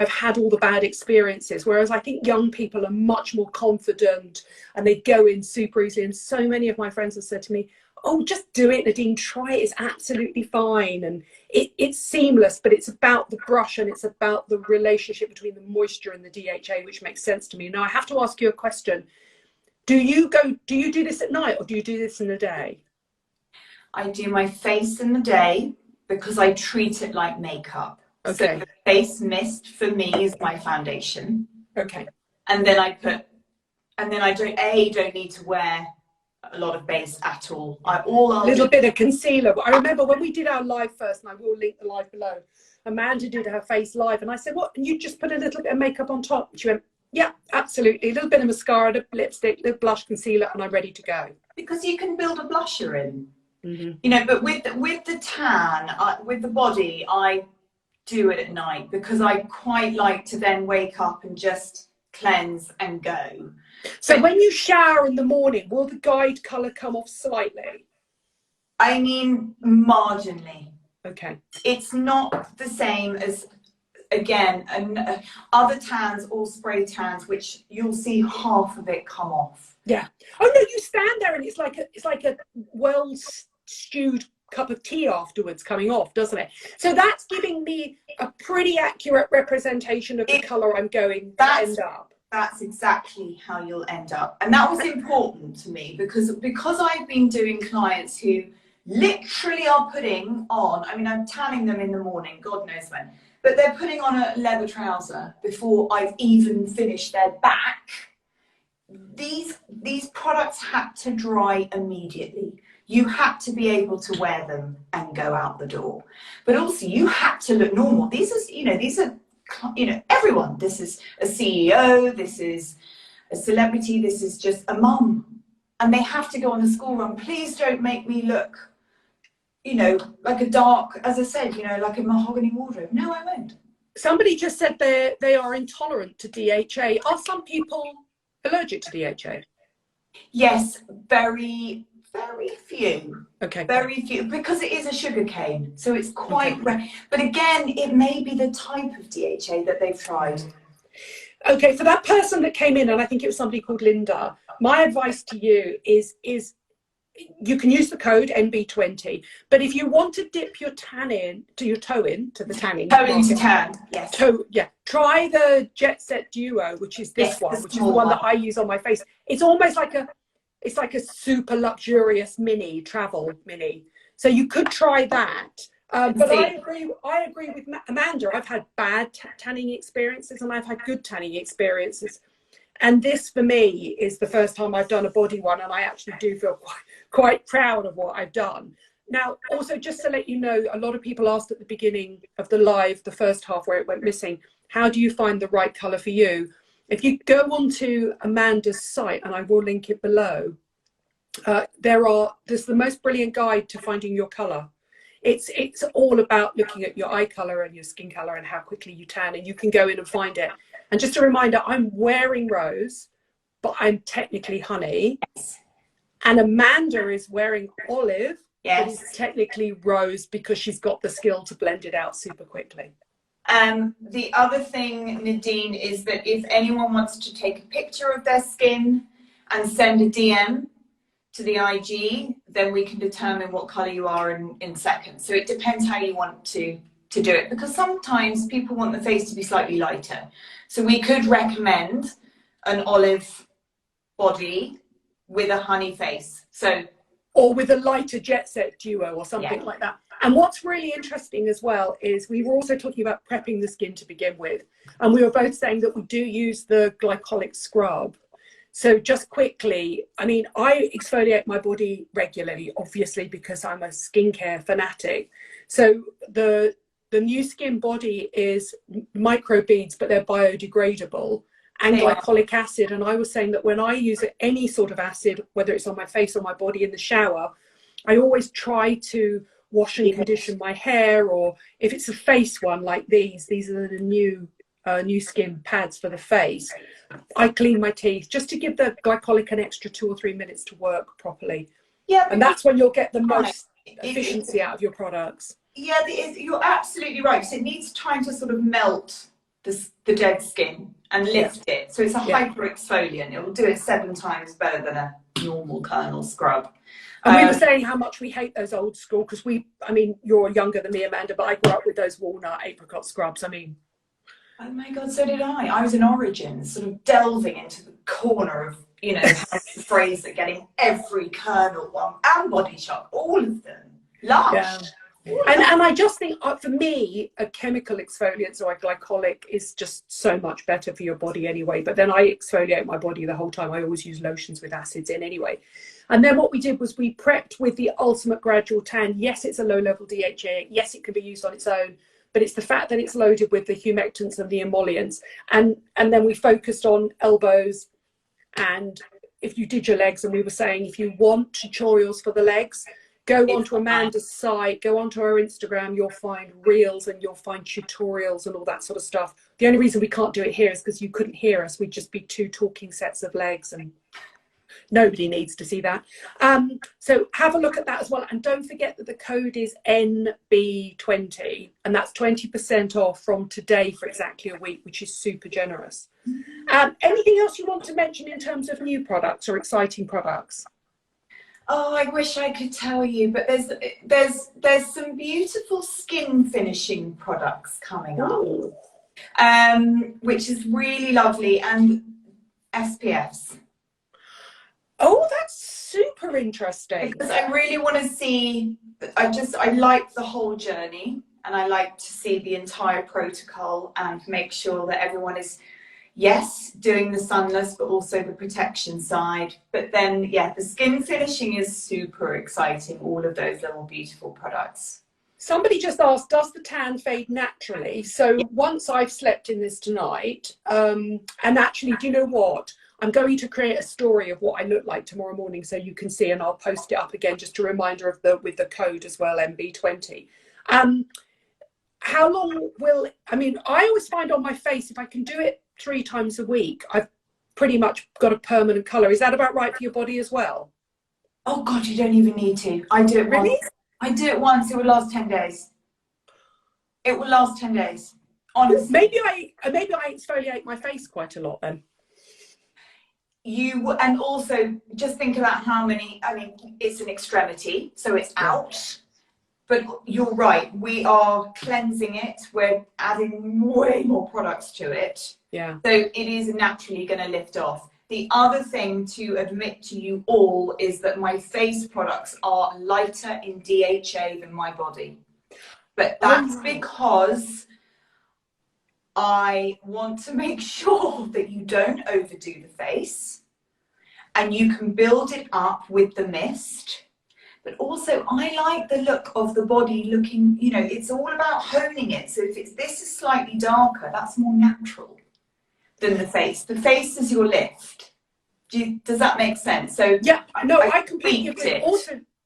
[SPEAKER 1] had all the bad experiences, whereas I think young people are much more confident and they go in super easily. And so many of my friends have said to me, oh, just do it, Nadine, try it, it's absolutely fine. And it's seamless, but it's about the brush and it's about the relationship between the moisture and the DHA, which makes sense to me. Now I have to ask you a question. Do you do this at night or do you do this in the day?
[SPEAKER 2] I do my face in the day because I treat it like makeup.
[SPEAKER 1] Okay.
[SPEAKER 2] So the face mist for me is my foundation.
[SPEAKER 1] Okay.
[SPEAKER 2] And then I don't need to wear a lot of base at all. A little
[SPEAKER 1] bit of concealer. I remember when we did our live first, and I will link the live below, Amanda did her face live and I said, what, and you just put a little bit of makeup on top? She went, yeah, absolutely. A little bit of mascara, lipstick, little blush, concealer, and I'm ready to go.
[SPEAKER 2] Because you can build a blusher in.
[SPEAKER 1] Mm-hmm.
[SPEAKER 2] You know, but with the tan, with the body, I do it at night because I quite like to then wake up and just cleanse and go.
[SPEAKER 1] So when you shower in the morning, will the guide colour come off slightly?
[SPEAKER 2] I mean, marginally.
[SPEAKER 1] Okay.
[SPEAKER 2] It's not the same as, again, other tans or spray tans, which you'll see half of it come off.
[SPEAKER 1] Yeah. Oh no, you stand there and it's like a well stewed cup of tea afterwards coming off, doesn't it? So that's giving me a pretty accurate representation of the colour I'm going to end up.
[SPEAKER 2] That's exactly how you'll end up. And that was important to me because I've been doing clients who literally are putting on, I mean, I'm tanning them in the morning, God knows when, but they're putting on a leather trouser before I've even finished their back. These products had to dry immediately. You had to be able to wear them and go out the door. But also you had to look normal. These are everyone. This is a CEO, this is a celebrity, this is just a mum. And they have to go on a school run. Please don't make me look, like a dark, as I said, like a mahogany wardrobe. No, I won't. Somebody just said they are intolerant to DHA. Are some people allergic to DHA? Yes, very few. Okay. Very few, because it is a sugar cane, so it's quite rare. But again, it may be the type of DHA that they've tried. Okay, for that person that came in, and I think it was somebody called Linda, my advice to you is you can use the code NB20, but if you want to dip your tan in, to your toe in, to the tanning. Toe into tan, yes. Try the Jet Set Duo, which is this one, which is the one that I use on my face. It's almost like it's like a super luxurious travel mini. So you could try that. But I agree with Amanda. I've had bad tanning experiences and I've had good tanning experiences. And this for me is the first time I've done a body one, and I actually do feel quite proud of what I've done. Now, also, just to let you know, a lot of people asked at the beginning of the live, the first half where it went missing, how do you find the right colour for you? If you go onto Amanda's site, and I will link it below, there's the most brilliant guide to finding your colour. It's all about looking at your eye colour and your skin colour and how quickly you tan, and you can go in and find it. And just a reminder, I'm wearing rose, but I'm technically honey. Yes. And Amanda is wearing olive, but is technically rose because she's got the skill to blend it out super quickly. The other thing, Nadine, is that if anyone wants to take a picture of their skin and send a DM to the IG, then we can determine what colour you are in seconds. So it depends how you want to do it, because sometimes people want the face to be slightly lighter. So we could recommend an olive body with a honey face. Or with a lighter Jet Set Duo or something like that.
[SPEAKER 1] And what's really interesting as well is we were also talking about prepping the skin to begin with. And we were both saying that we do use the glycolic scrub. So just quickly, I mean, I exfoliate my body regularly, obviously, because I'm a skincare fanatic. So the New Skin Body is microbeads, but they're biodegradable, and glycolic acid. And I was saying that when I use any sort of acid, whether it's on my face or my body in the shower, I always try to wash and condition my hair, or if it's a face one like these are the new Skin pads for the face. I clean my teeth just to give the glycolic an extra 2 or 3 minutes to work properly. Yeah, and that's when you'll get the most efficiency out of your products.
[SPEAKER 2] Yeah, you're absolutely right. So it needs time to sort of melt the dead skin and lift it. So it's a hyper exfoliant. It will do it 7 times better than a normal kernel scrub.
[SPEAKER 1] And we were saying how much we hate those old school, because I mean, you're younger than me, Amanda, but I grew up with those walnut apricot scrubs. I mean,
[SPEAKER 2] oh my God, so did I. I was in Origins, sort of delving into the corner of, you know, Fraser, getting every kernel one and Body Shop, all of them. Lush.
[SPEAKER 1] Yeah. And I just think, for me, a chemical exfoliant, so a glycolic, is just so much better for your body anyway. But then I exfoliate my body the whole time. I always use lotions with acids in anyway. And then what we did was we prepped with the Ultimate Gradual Tan. Yes, it's a low-level DHA. Yes, it can be used on its own. But it's the fact that it's loaded with the humectants and the emollients. And then we focused on elbows, and if you did your legs, and we were saying if you want tutorials for the legs, go onto Amanda's site, go onto her Instagram, you'll find reels and you'll find tutorials and all that sort of stuff. The only reason we can't do it here is because you couldn't hear us. We'd just be 2 talking sets of legs, and nobody needs to see that. So have a look at that as well. And don't forget that the code is NB20, and that's 20% off from today for exactly a week, which is super generous. Anything else you want to mention in terms of new products or exciting products?
[SPEAKER 2] Oh, I wish I could tell you, but there's some beautiful skin finishing products coming up, which is really lovely, and SPFs.
[SPEAKER 1] Oh, that's super interesting.
[SPEAKER 2] Because I really want to see, I like the whole journey, and I like to see the entire protocol and make sure that everyone is, yes, doing the sunless, but also the protection side. But then, yeah, the skin finishing is super exciting, all of those little beautiful products.
[SPEAKER 1] Somebody just asked, does the tan fade naturally? So once I've slept in this tonight, and actually, do you know what? I'm going to create a story of what I look like tomorrow morning, so you can see, and I'll post it up again, just a reminder of with the code as well, MB20. How long will, I mean, I always find on my face, if I can do it 3 times a week, I've pretty much got a permanent colour. Is that about right for your body as well?
[SPEAKER 2] Oh God, you don't even need to. I do it once. I do it once. It will last 10 days. It will last 10 days. Honestly.
[SPEAKER 1] Maybe I exfoliate my face quite a lot then.
[SPEAKER 2] And also just think about how many, I mean, it's an extremity, so it's out. But you're right, we are cleansing it. We're adding way more products to it.
[SPEAKER 1] Yeah.
[SPEAKER 2] So it is naturally going to lift off. The other thing to admit to you all is that my face products are lighter in DHA than my body. But that's because I want to make sure that you don't overdo the face and you can build it up with the mist. But also, I like the look of the body looking, you know, it's all about honing it. So if this is slightly darker, that's more natural than the face. The face is your lift. Does that make sense? So
[SPEAKER 1] yeah, no, I completely agree.
[SPEAKER 2] It.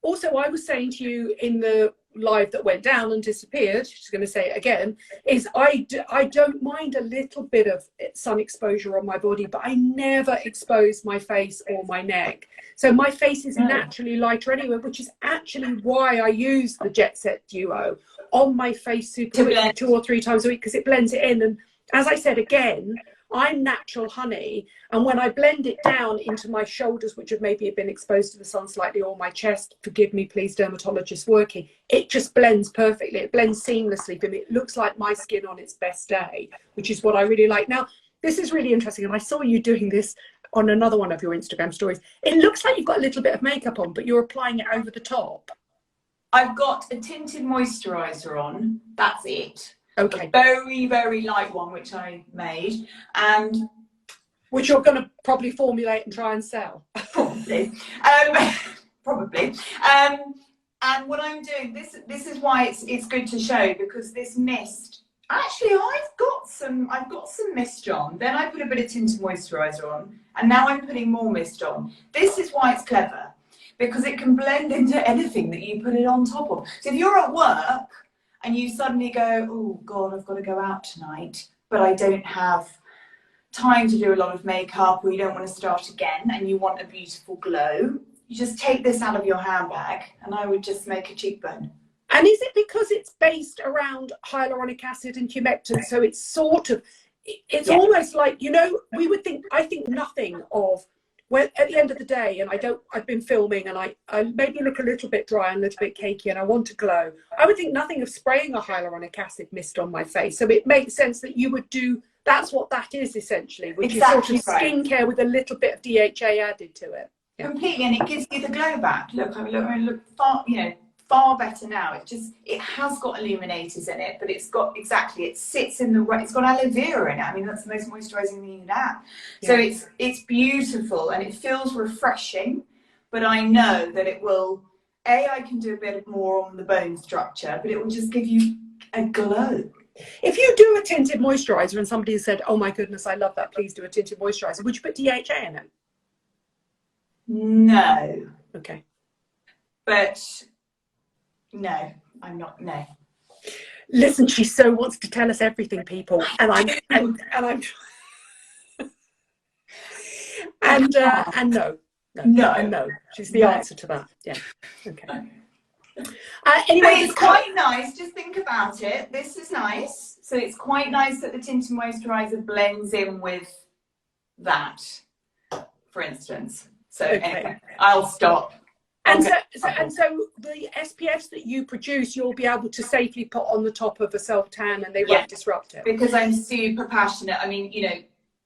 [SPEAKER 1] Also, I was saying to you in the live that went down and disappeared, she's going to say it again, is I don't mind a little bit of sun exposure on my body, but I never expose my face or my neck. So my face is naturally lighter anyway, which is actually why I use the Jet Set Duo on my face super quickly 2 or 3 times a week, because it blends it in. And as I said again, I'm natural honey, and when I blend it down into my shoulders, which have maybe been exposed to the sun slightly, or my chest, forgive me please dermatologist working, it just blends perfectly. It blends seamlessly for me. It looks like my skin on its best day, which is what I really like. Now this is really interesting, and I saw you doing this on another one of your Instagram stories. It looks like you've got a little bit of makeup on, but you're applying it over the top.
[SPEAKER 2] I've got a tinted moisturiser on. That's it.
[SPEAKER 1] Okay.
[SPEAKER 2] A very, very light one, which I made. And
[SPEAKER 1] which you're going to probably formulate and try and sell.
[SPEAKER 2] Probably. Probably. And what I'm doing, this is why it's good to show, because this mist, actually I've got some mist on, then I put a bit of tinted moisturiser on, and now I'm putting more mist on. This is why it's clever, because it can blend into anything that you put it on top of. So if you're at work and you suddenly go, oh God, I've got to go out tonight, but I don't have time to do a lot of makeup, or you don't want to start again and you want a beautiful glow, you just take this out of your handbag, and I would just make a cheekbone.
[SPEAKER 1] And is it because it's based around hyaluronic acid and humectant, so it's sort of, it's almost like, you know, I think nothing of, when at the end of the day, and I've been filming, and I maybe look a little bit dry and a little bit cakey and I want to glow, I would think nothing of spraying a hyaluronic acid mist on my face. So it makes sense that you would do, that's what that is essentially, which
[SPEAKER 2] exactly
[SPEAKER 1] is sort of skincare with a little bit of DHA added to it.
[SPEAKER 2] Yeah. Completely, and it gives you the glow back. Look, I look far, you know, far better now. It has got illuminators in it, but it's got it sits in the right. It's got aloe vera in it. I mean, that's the most moisturising thing you can have. Yeah. So it's beautiful and it feels refreshing. But I know that it will. I can do a bit more on the bone structure, but it will just give you a glow.
[SPEAKER 1] If you do a tinted moisturiser and somebody has said, "Oh my goodness, I love that. Please do a tinted moisturiser," would you put DHA in it?
[SPEAKER 2] No.
[SPEAKER 1] Okay.
[SPEAKER 2] But no, I'm not. No.
[SPEAKER 1] Listen, she so wants to tell us everything, people, and I'm and no. She's the answer to that. Yeah. Okay. Anyway,
[SPEAKER 2] it's quite nice. Just think about it. This is nice. So it's quite nice that the tinted moisturiser blends in with that, for instance. So anyway, I'll stop.
[SPEAKER 1] And so the SPFs that you produce, you'll be able to safely put on the top of a self tan, and they won't disrupt it.
[SPEAKER 2] Because I'm super passionate. I mean, you know,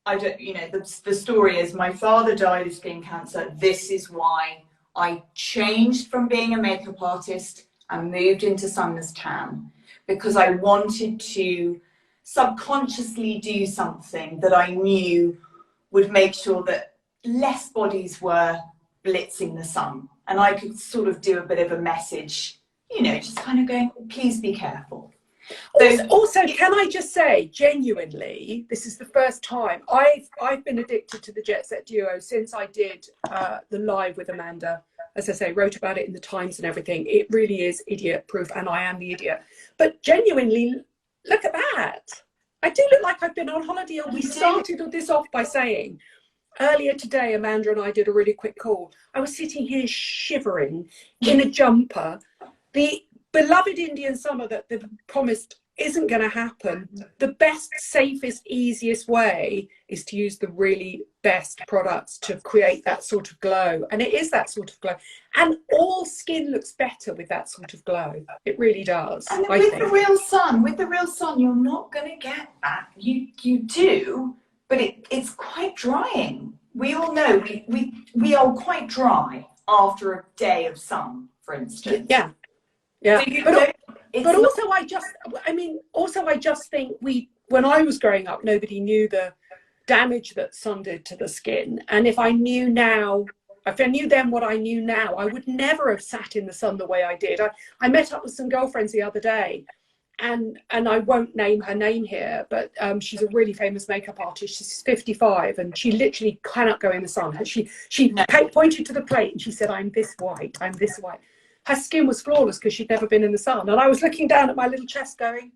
[SPEAKER 2] I don't. You know, the story is my father died of skin cancer. This is why I changed from being a makeup artist and moved into sunless tan, because I wanted to subconsciously do something that I knew would make sure that less bodies were blitzing the sun, and I could sort of do a bit of a message, you know, just kind of going, please be careful.
[SPEAKER 1] Also, can I just say, genuinely, this is the first time I've been addicted to the Jet Set Duo since I did the live with Amanda. As I say, wrote about it in the Times and everything. It really is idiot proof, and I am the idiot. But genuinely, look at that. I do look like I've been on holiday. And we started this off by saying, earlier today, Amanda and I did a really quick call. I was sitting here shivering in a jumper. The beloved Indian summer that they've promised isn't going to happen. The best, safest, easiest way is to use the really best products to create that sort of glow. And it is that sort of glow. And all skin looks better with that sort of glow. It really does.
[SPEAKER 2] And with the real sun, you're not going to get that. You do. But it's quite drying. We all know we are quite dry after a day of sun, for instance.
[SPEAKER 1] Yeah.
[SPEAKER 2] So
[SPEAKER 1] but also I just think when I was growing up, nobody knew the damage that sun did to the skin. And if I knew then what I knew now, I would never have sat in the sun the way I did. I met up with some girlfriends the other day, and I won't name her name here, but she's a really famous makeup artist. She's 55 and she literally cannot go in the sun. She pointed to the plate and she said, I'm this white. Her skin was flawless because she'd never been in the sun. And I was looking down at my little chest going,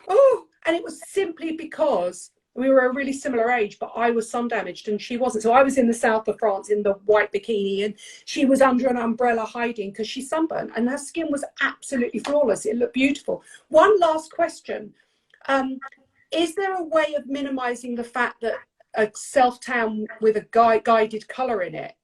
[SPEAKER 1] oh, and it was simply because we were a really similar age, but I was sun damaged and she wasn't. So I was in the south of France in the white bikini, and she was under an umbrella hiding because she's sunburned, and her skin was absolutely flawless. It looked beautiful. One last question. Is there a way of minimizing the fact that a self-tan with a guided color in it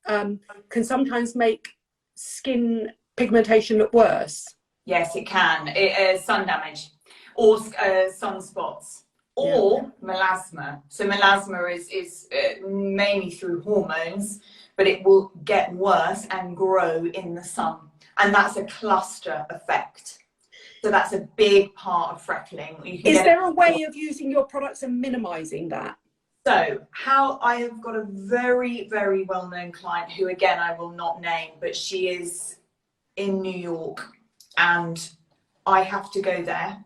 [SPEAKER 1] can sometimes make skin pigmentation look worse?
[SPEAKER 2] Yes, it can. Sun damage or sunspots. Or melasma. So melasma is mainly through hormones, but it will get worse and grow in the sun. and that's a cluster effect. So that's a big part of freckling.
[SPEAKER 1] Is there a way of using your products and minimizing that?
[SPEAKER 2] So I have got a very, very well-known client who, again, I will not name, but she is in New York, and I have to go there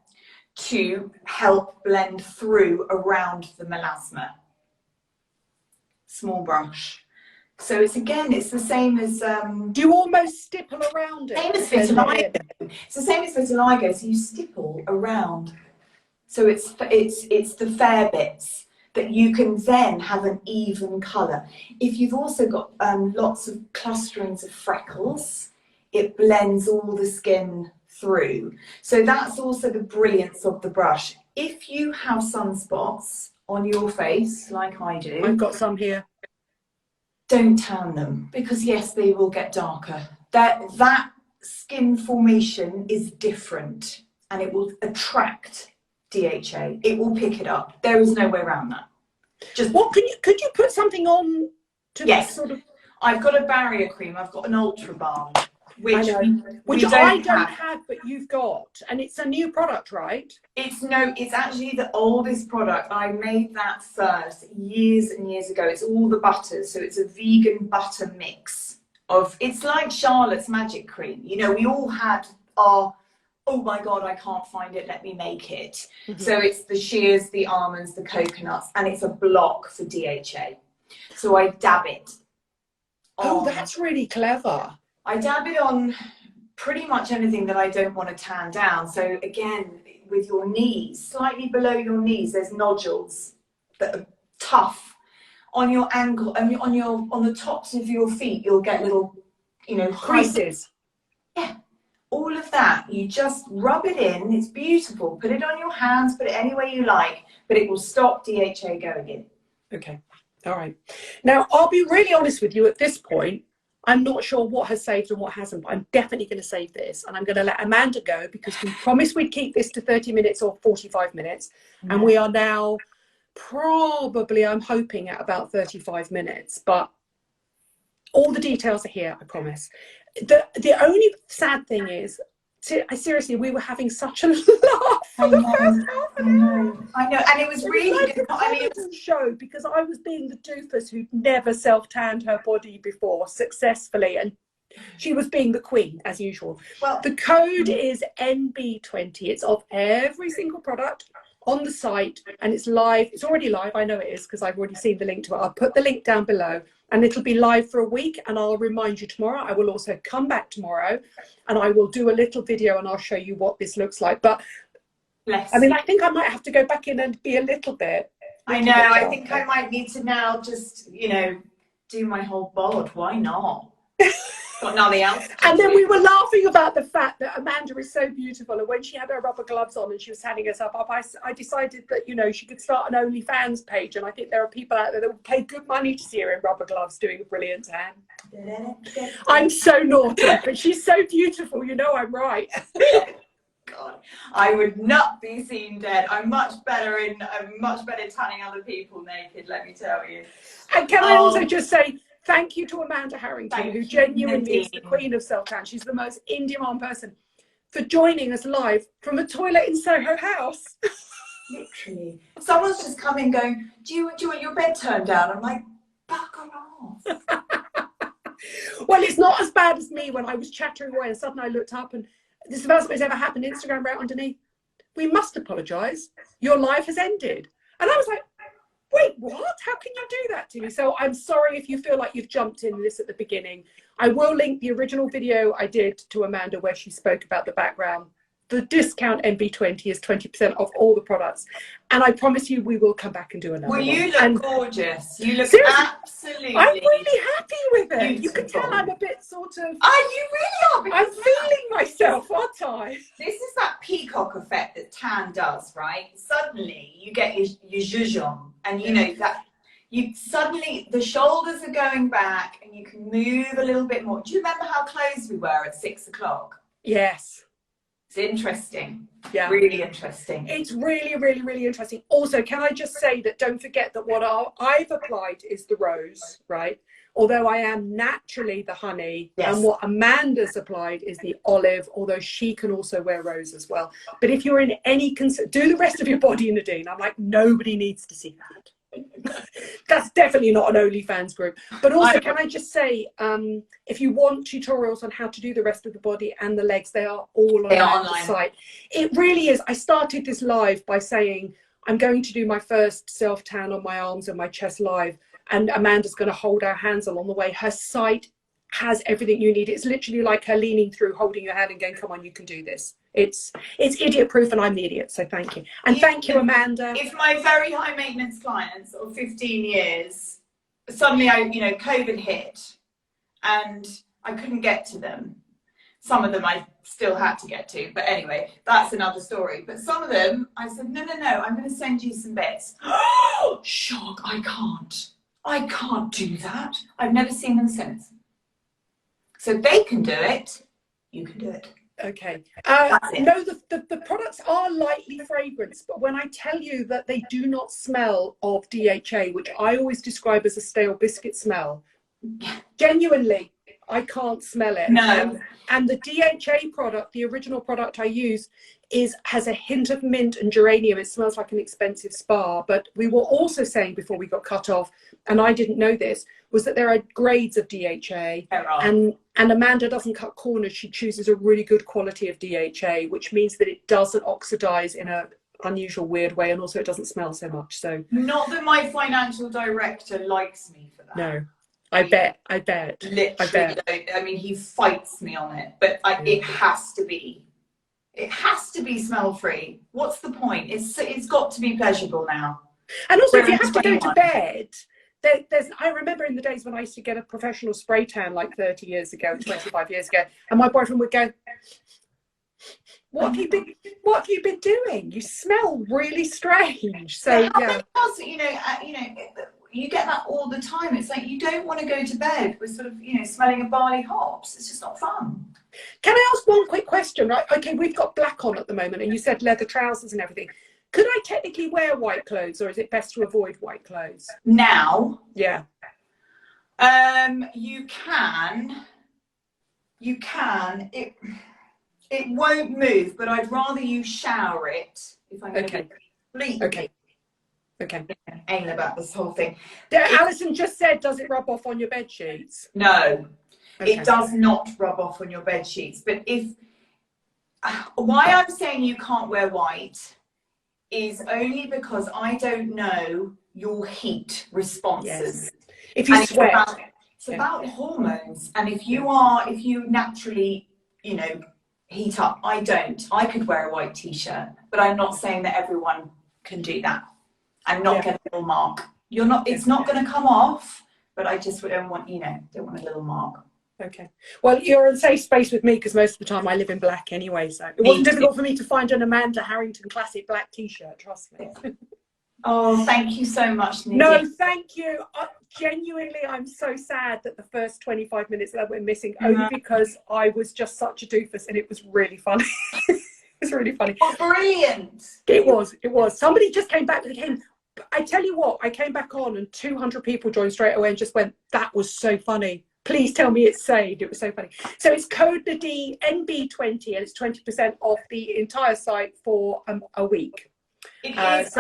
[SPEAKER 2] to help blend through around the melasma. Small brush. So it's the same as
[SPEAKER 1] do you almost stipple around it?
[SPEAKER 2] Same as vitiligo. It's the same as vitiligo. So you stipple around. So it's the fair bits that you can then have an even colour. If you've also got lots of clusterings of freckles, it blends all the skin through. So that's also the brilliance of the brush. If you have sunspots on your face, like I do,
[SPEAKER 1] I've got some here.
[SPEAKER 2] Don't tan them, because yes, they will get darker. That skin formation is different, and it will attract DHA. It will pick it up. There is no way around that. Just
[SPEAKER 1] could you put something on to
[SPEAKER 2] yes.
[SPEAKER 1] sort of?
[SPEAKER 2] I've got a barrier cream. I've got an ultra balm, which
[SPEAKER 1] I don't have, but you've got, and it's a new product, right?
[SPEAKER 2] It's actually the oldest product. I made that first years and years ago. It's all the butters, so it's a vegan butter mix of. It's like Charlotte's Magic Cream. You know, we all had our, oh my God, I can't find it, let me make it. Mm-hmm. So it's the shears, the almonds, the coconuts, and it's a block for DHA. So I dab it.
[SPEAKER 1] Oh, that's really clever.
[SPEAKER 2] I dab it on pretty much anything that I don't want to tan down. So again, with your knees, slightly below your knees, there's nodules that are tough. On your ankle, on the tops of your feet, you'll get little,
[SPEAKER 1] creases.
[SPEAKER 2] Yeah, all of that. You just rub it in. It's beautiful. Put it on your hands. Put it any way you like, but it will stop DHA going in.
[SPEAKER 1] Okay. All right. Now, I'll be really honest with you at this point. I'm not sure what has saved and what hasn't, but I'm definitely going to save this. And I'm going to let Amanda go, because we promised we'd keep this to 30 minutes or 45 minutes. Mm-hmm. And we are now probably, I'm hoping, at about 35 minutes. But all the details are here, I promise. The only sad thing is, seriously, we were having such a laugh for the first half an hour.
[SPEAKER 2] I know, and it was really good.
[SPEAKER 1] It was a show, because I was being the doofus who'd never self-tanned her body before successfully, and she was being the queen as usual. Well, the code is NB20. It's of every single product on the site, and it's live. It's already live. I know it is, because I've already seen the link to it. I'll put the link down below, and it'll be live for a week, and I'll remind you tomorrow. I will also come back tomorrow, and I will do a little video, and I'll show you what this looks like. But I mean, I think I might have to go back in and be a little bit.
[SPEAKER 2] I know. I think I might need to now just, do my whole bod. Why not? Got nothing else.
[SPEAKER 1] And then we were laughing about the fact that Amanda is so beautiful, and when she had her rubber gloves on and she was handing us up, I decided that she could start an OnlyFans page, and I think there are people out there that would pay good money to see her in rubber gloves doing a brilliant tan. I'm so naughty, but she's so beautiful. I'm right.
[SPEAKER 2] God, I would not be seen dead. I'm much better tanning other people naked, let me tell you.
[SPEAKER 1] And can I also just say thank you to Amanda Harrington, who genuinely is the queen of self-tan. She's the most in-demand person, for joining us live from a toilet in Soho House.
[SPEAKER 2] Literally. Someone's just come in going, do you want your bed turned down? I'm like, bugger off.
[SPEAKER 1] Well, it's not as bad as me when I was chattering away and suddenly I looked up, and this is the first time it's ever happened. Instagram right underneath. We must apologise. Your life has ended. And I was like, wait, what? How can you do that to me? So I'm sorry if you feel like you've jumped in this at the beginning. I will link the original video I did to Amanda where she spoke about the background. The discount NB20 is 20% off all the products. And I promise you we will come back and do another one.
[SPEAKER 2] Well, you look gorgeous. You look absolutely.
[SPEAKER 1] I'm really happy with it.
[SPEAKER 2] Beautiful.
[SPEAKER 1] You can tell I'm a bit sort of.
[SPEAKER 2] You really are.
[SPEAKER 1] I'm feeling myself, aren't I?
[SPEAKER 2] This is that peacock effect that tan does, right? Suddenly you get your zhuzh, and that you suddenly the shoulders are going back and you can move a little bit more. Do you remember how close we were at 6 o'clock?
[SPEAKER 1] Yes.
[SPEAKER 2] It's interesting.
[SPEAKER 1] Yeah.
[SPEAKER 2] Really interesting.
[SPEAKER 1] It's really, really, really interesting. Also, can I just say that don't forget that what I've applied is the rose, right? although I am naturally the honey,
[SPEAKER 2] Yes.
[SPEAKER 1] and what Amanda's applied is the olive, although she can also wear rose as well. But if you're in any do the rest of your body, Nadine. I'm like, nobody needs to see that. That's definitely not an OnlyFans group. But also, can I just say, if you want tutorials on how to do the rest of the body and the legs, they are all on the site. It really is. I started this live by saying I'm going to do my first self tan on my arms and my chest live, and Amanda's going to hold our hands along the way. Her site has everything you need. It's literally like her leaning through, holding your hand and going, come on, you can do this. It's idiot proof, and I'm the idiot, so thank you. And thank you, Amanda.
[SPEAKER 2] If my very high maintenance clients of 15 years, suddenly COVID hit and I couldn't get to them. Some of them I still had to get to, but anyway, that's another story. But some of them, I said, no, I'm going to send you some bits. Shock, I can't do that. I've never seen them since. So they can do it, you can do it.
[SPEAKER 1] Okay. No, the products are lightly fragranced, but when I tell you that they do not smell of DHA, which I always describe as a stale biscuit smell, genuinely, I can't smell it.
[SPEAKER 2] No.
[SPEAKER 1] And the DHA product, the original product I use, has a hint of mint and geranium. It smells like an expensive spa. But we were also saying before we got cut off, and I didn't know this, was that there are grades of DHA, and Amanda doesn't cut corners. She chooses a really good quality of DHA, which means that it doesn't oxidize in a unusual weird way, and also it doesn't smell so much. So
[SPEAKER 2] not that my financial director likes me for that.
[SPEAKER 1] No. I bet.
[SPEAKER 2] Literally,
[SPEAKER 1] I bet.
[SPEAKER 2] I mean, he fights me on it, but it has to be. It has to be smell-free. What's the point? It's got to be pleasurable now.
[SPEAKER 1] And also, if you have to go to bed, I remember in the days when I used to get a professional spray tan like 30 years ago, 25 years ago, and my boyfriend would go, what have you been doing? You smell really strange. So yeah.
[SPEAKER 2] You get that all the time. It's like you don't want to go to bed with sort of, smelling of barley hops. It's just not fun.
[SPEAKER 1] Can I ask one quick question? Right. Okay, we've got black on at the moment, and you said leather trousers and everything. Could I technically wear white clothes, or is it best to avoid white clothes?
[SPEAKER 2] Now?
[SPEAKER 1] Yeah.
[SPEAKER 2] You can. It won't move, but I'd rather you shower it if I'm going to be
[SPEAKER 1] Okay.
[SPEAKER 2] Anal about this whole thing.
[SPEAKER 1] Alison just said, does it rub off on your bed sheets?
[SPEAKER 2] No, it does not rub off on your bed sheets. But why I'm saying you can't wear white is only because I don't know your heat responses.
[SPEAKER 1] Yes. If you sweat.
[SPEAKER 2] It's about hormones, and if you naturally, heat up. I don't. I could wear a white t-shirt, but I'm not saying that everyone can do that and not get a little mark. It's not going to come off, but I just don't want, don't want a little mark.
[SPEAKER 1] Okay. Well, you're in a safe space with me because most of the time I live in black anyway, so it wasn't difficult for me to find an Amanda Harrington classic black t-shirt, trust me.
[SPEAKER 2] Oh, thank you so much, Nadine.
[SPEAKER 1] No, thank you. Genuinely, I'm so sad that the first 25 minutes that we're missing, only because I was just such a doofus, and it was really funny. It was really funny.
[SPEAKER 2] Oh, brilliant.
[SPEAKER 1] It was. Somebody just came back. I tell you what, I came back on and 200 people joined straight away and just went, that was so funny. Please tell me it's saved. It was so funny. So it's code Nadine NB20, and it's 20% off the entire site for a week.
[SPEAKER 2] It is.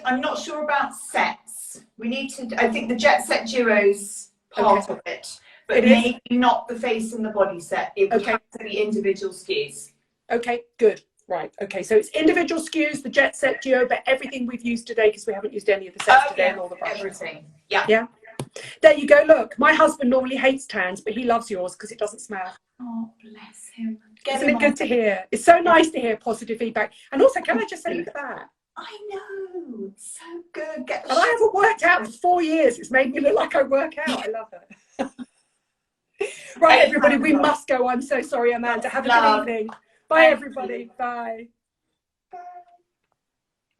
[SPEAKER 2] I'm not sure about sets. We need to. I think the Jet Set Duo's part of it, but maybe not the face and the body set. It would have to be individual SKUs. Okay, good. Right. Okay. So it's individual SKUs, the Jet Set Duo, but everything we've used today, because we haven't used any of the sets today, and all the brushes. Everything. Yeah.
[SPEAKER 1] Yeah. There you go. Look, my husband normally hates tans, but he loves yours because it doesn't smell.
[SPEAKER 2] Oh, bless him.
[SPEAKER 1] Isn't it good to hear? It's so nice to hear positive feedback. And also, can I just say, look at that.
[SPEAKER 2] I know. It's so good.
[SPEAKER 1] And I haven't worked out for 4 years. It's made me look like I work out. I love it. Right, everybody, we must go. I'm so sorry, Amanda. Have a good evening. Bye, everybody. Bye. Bye.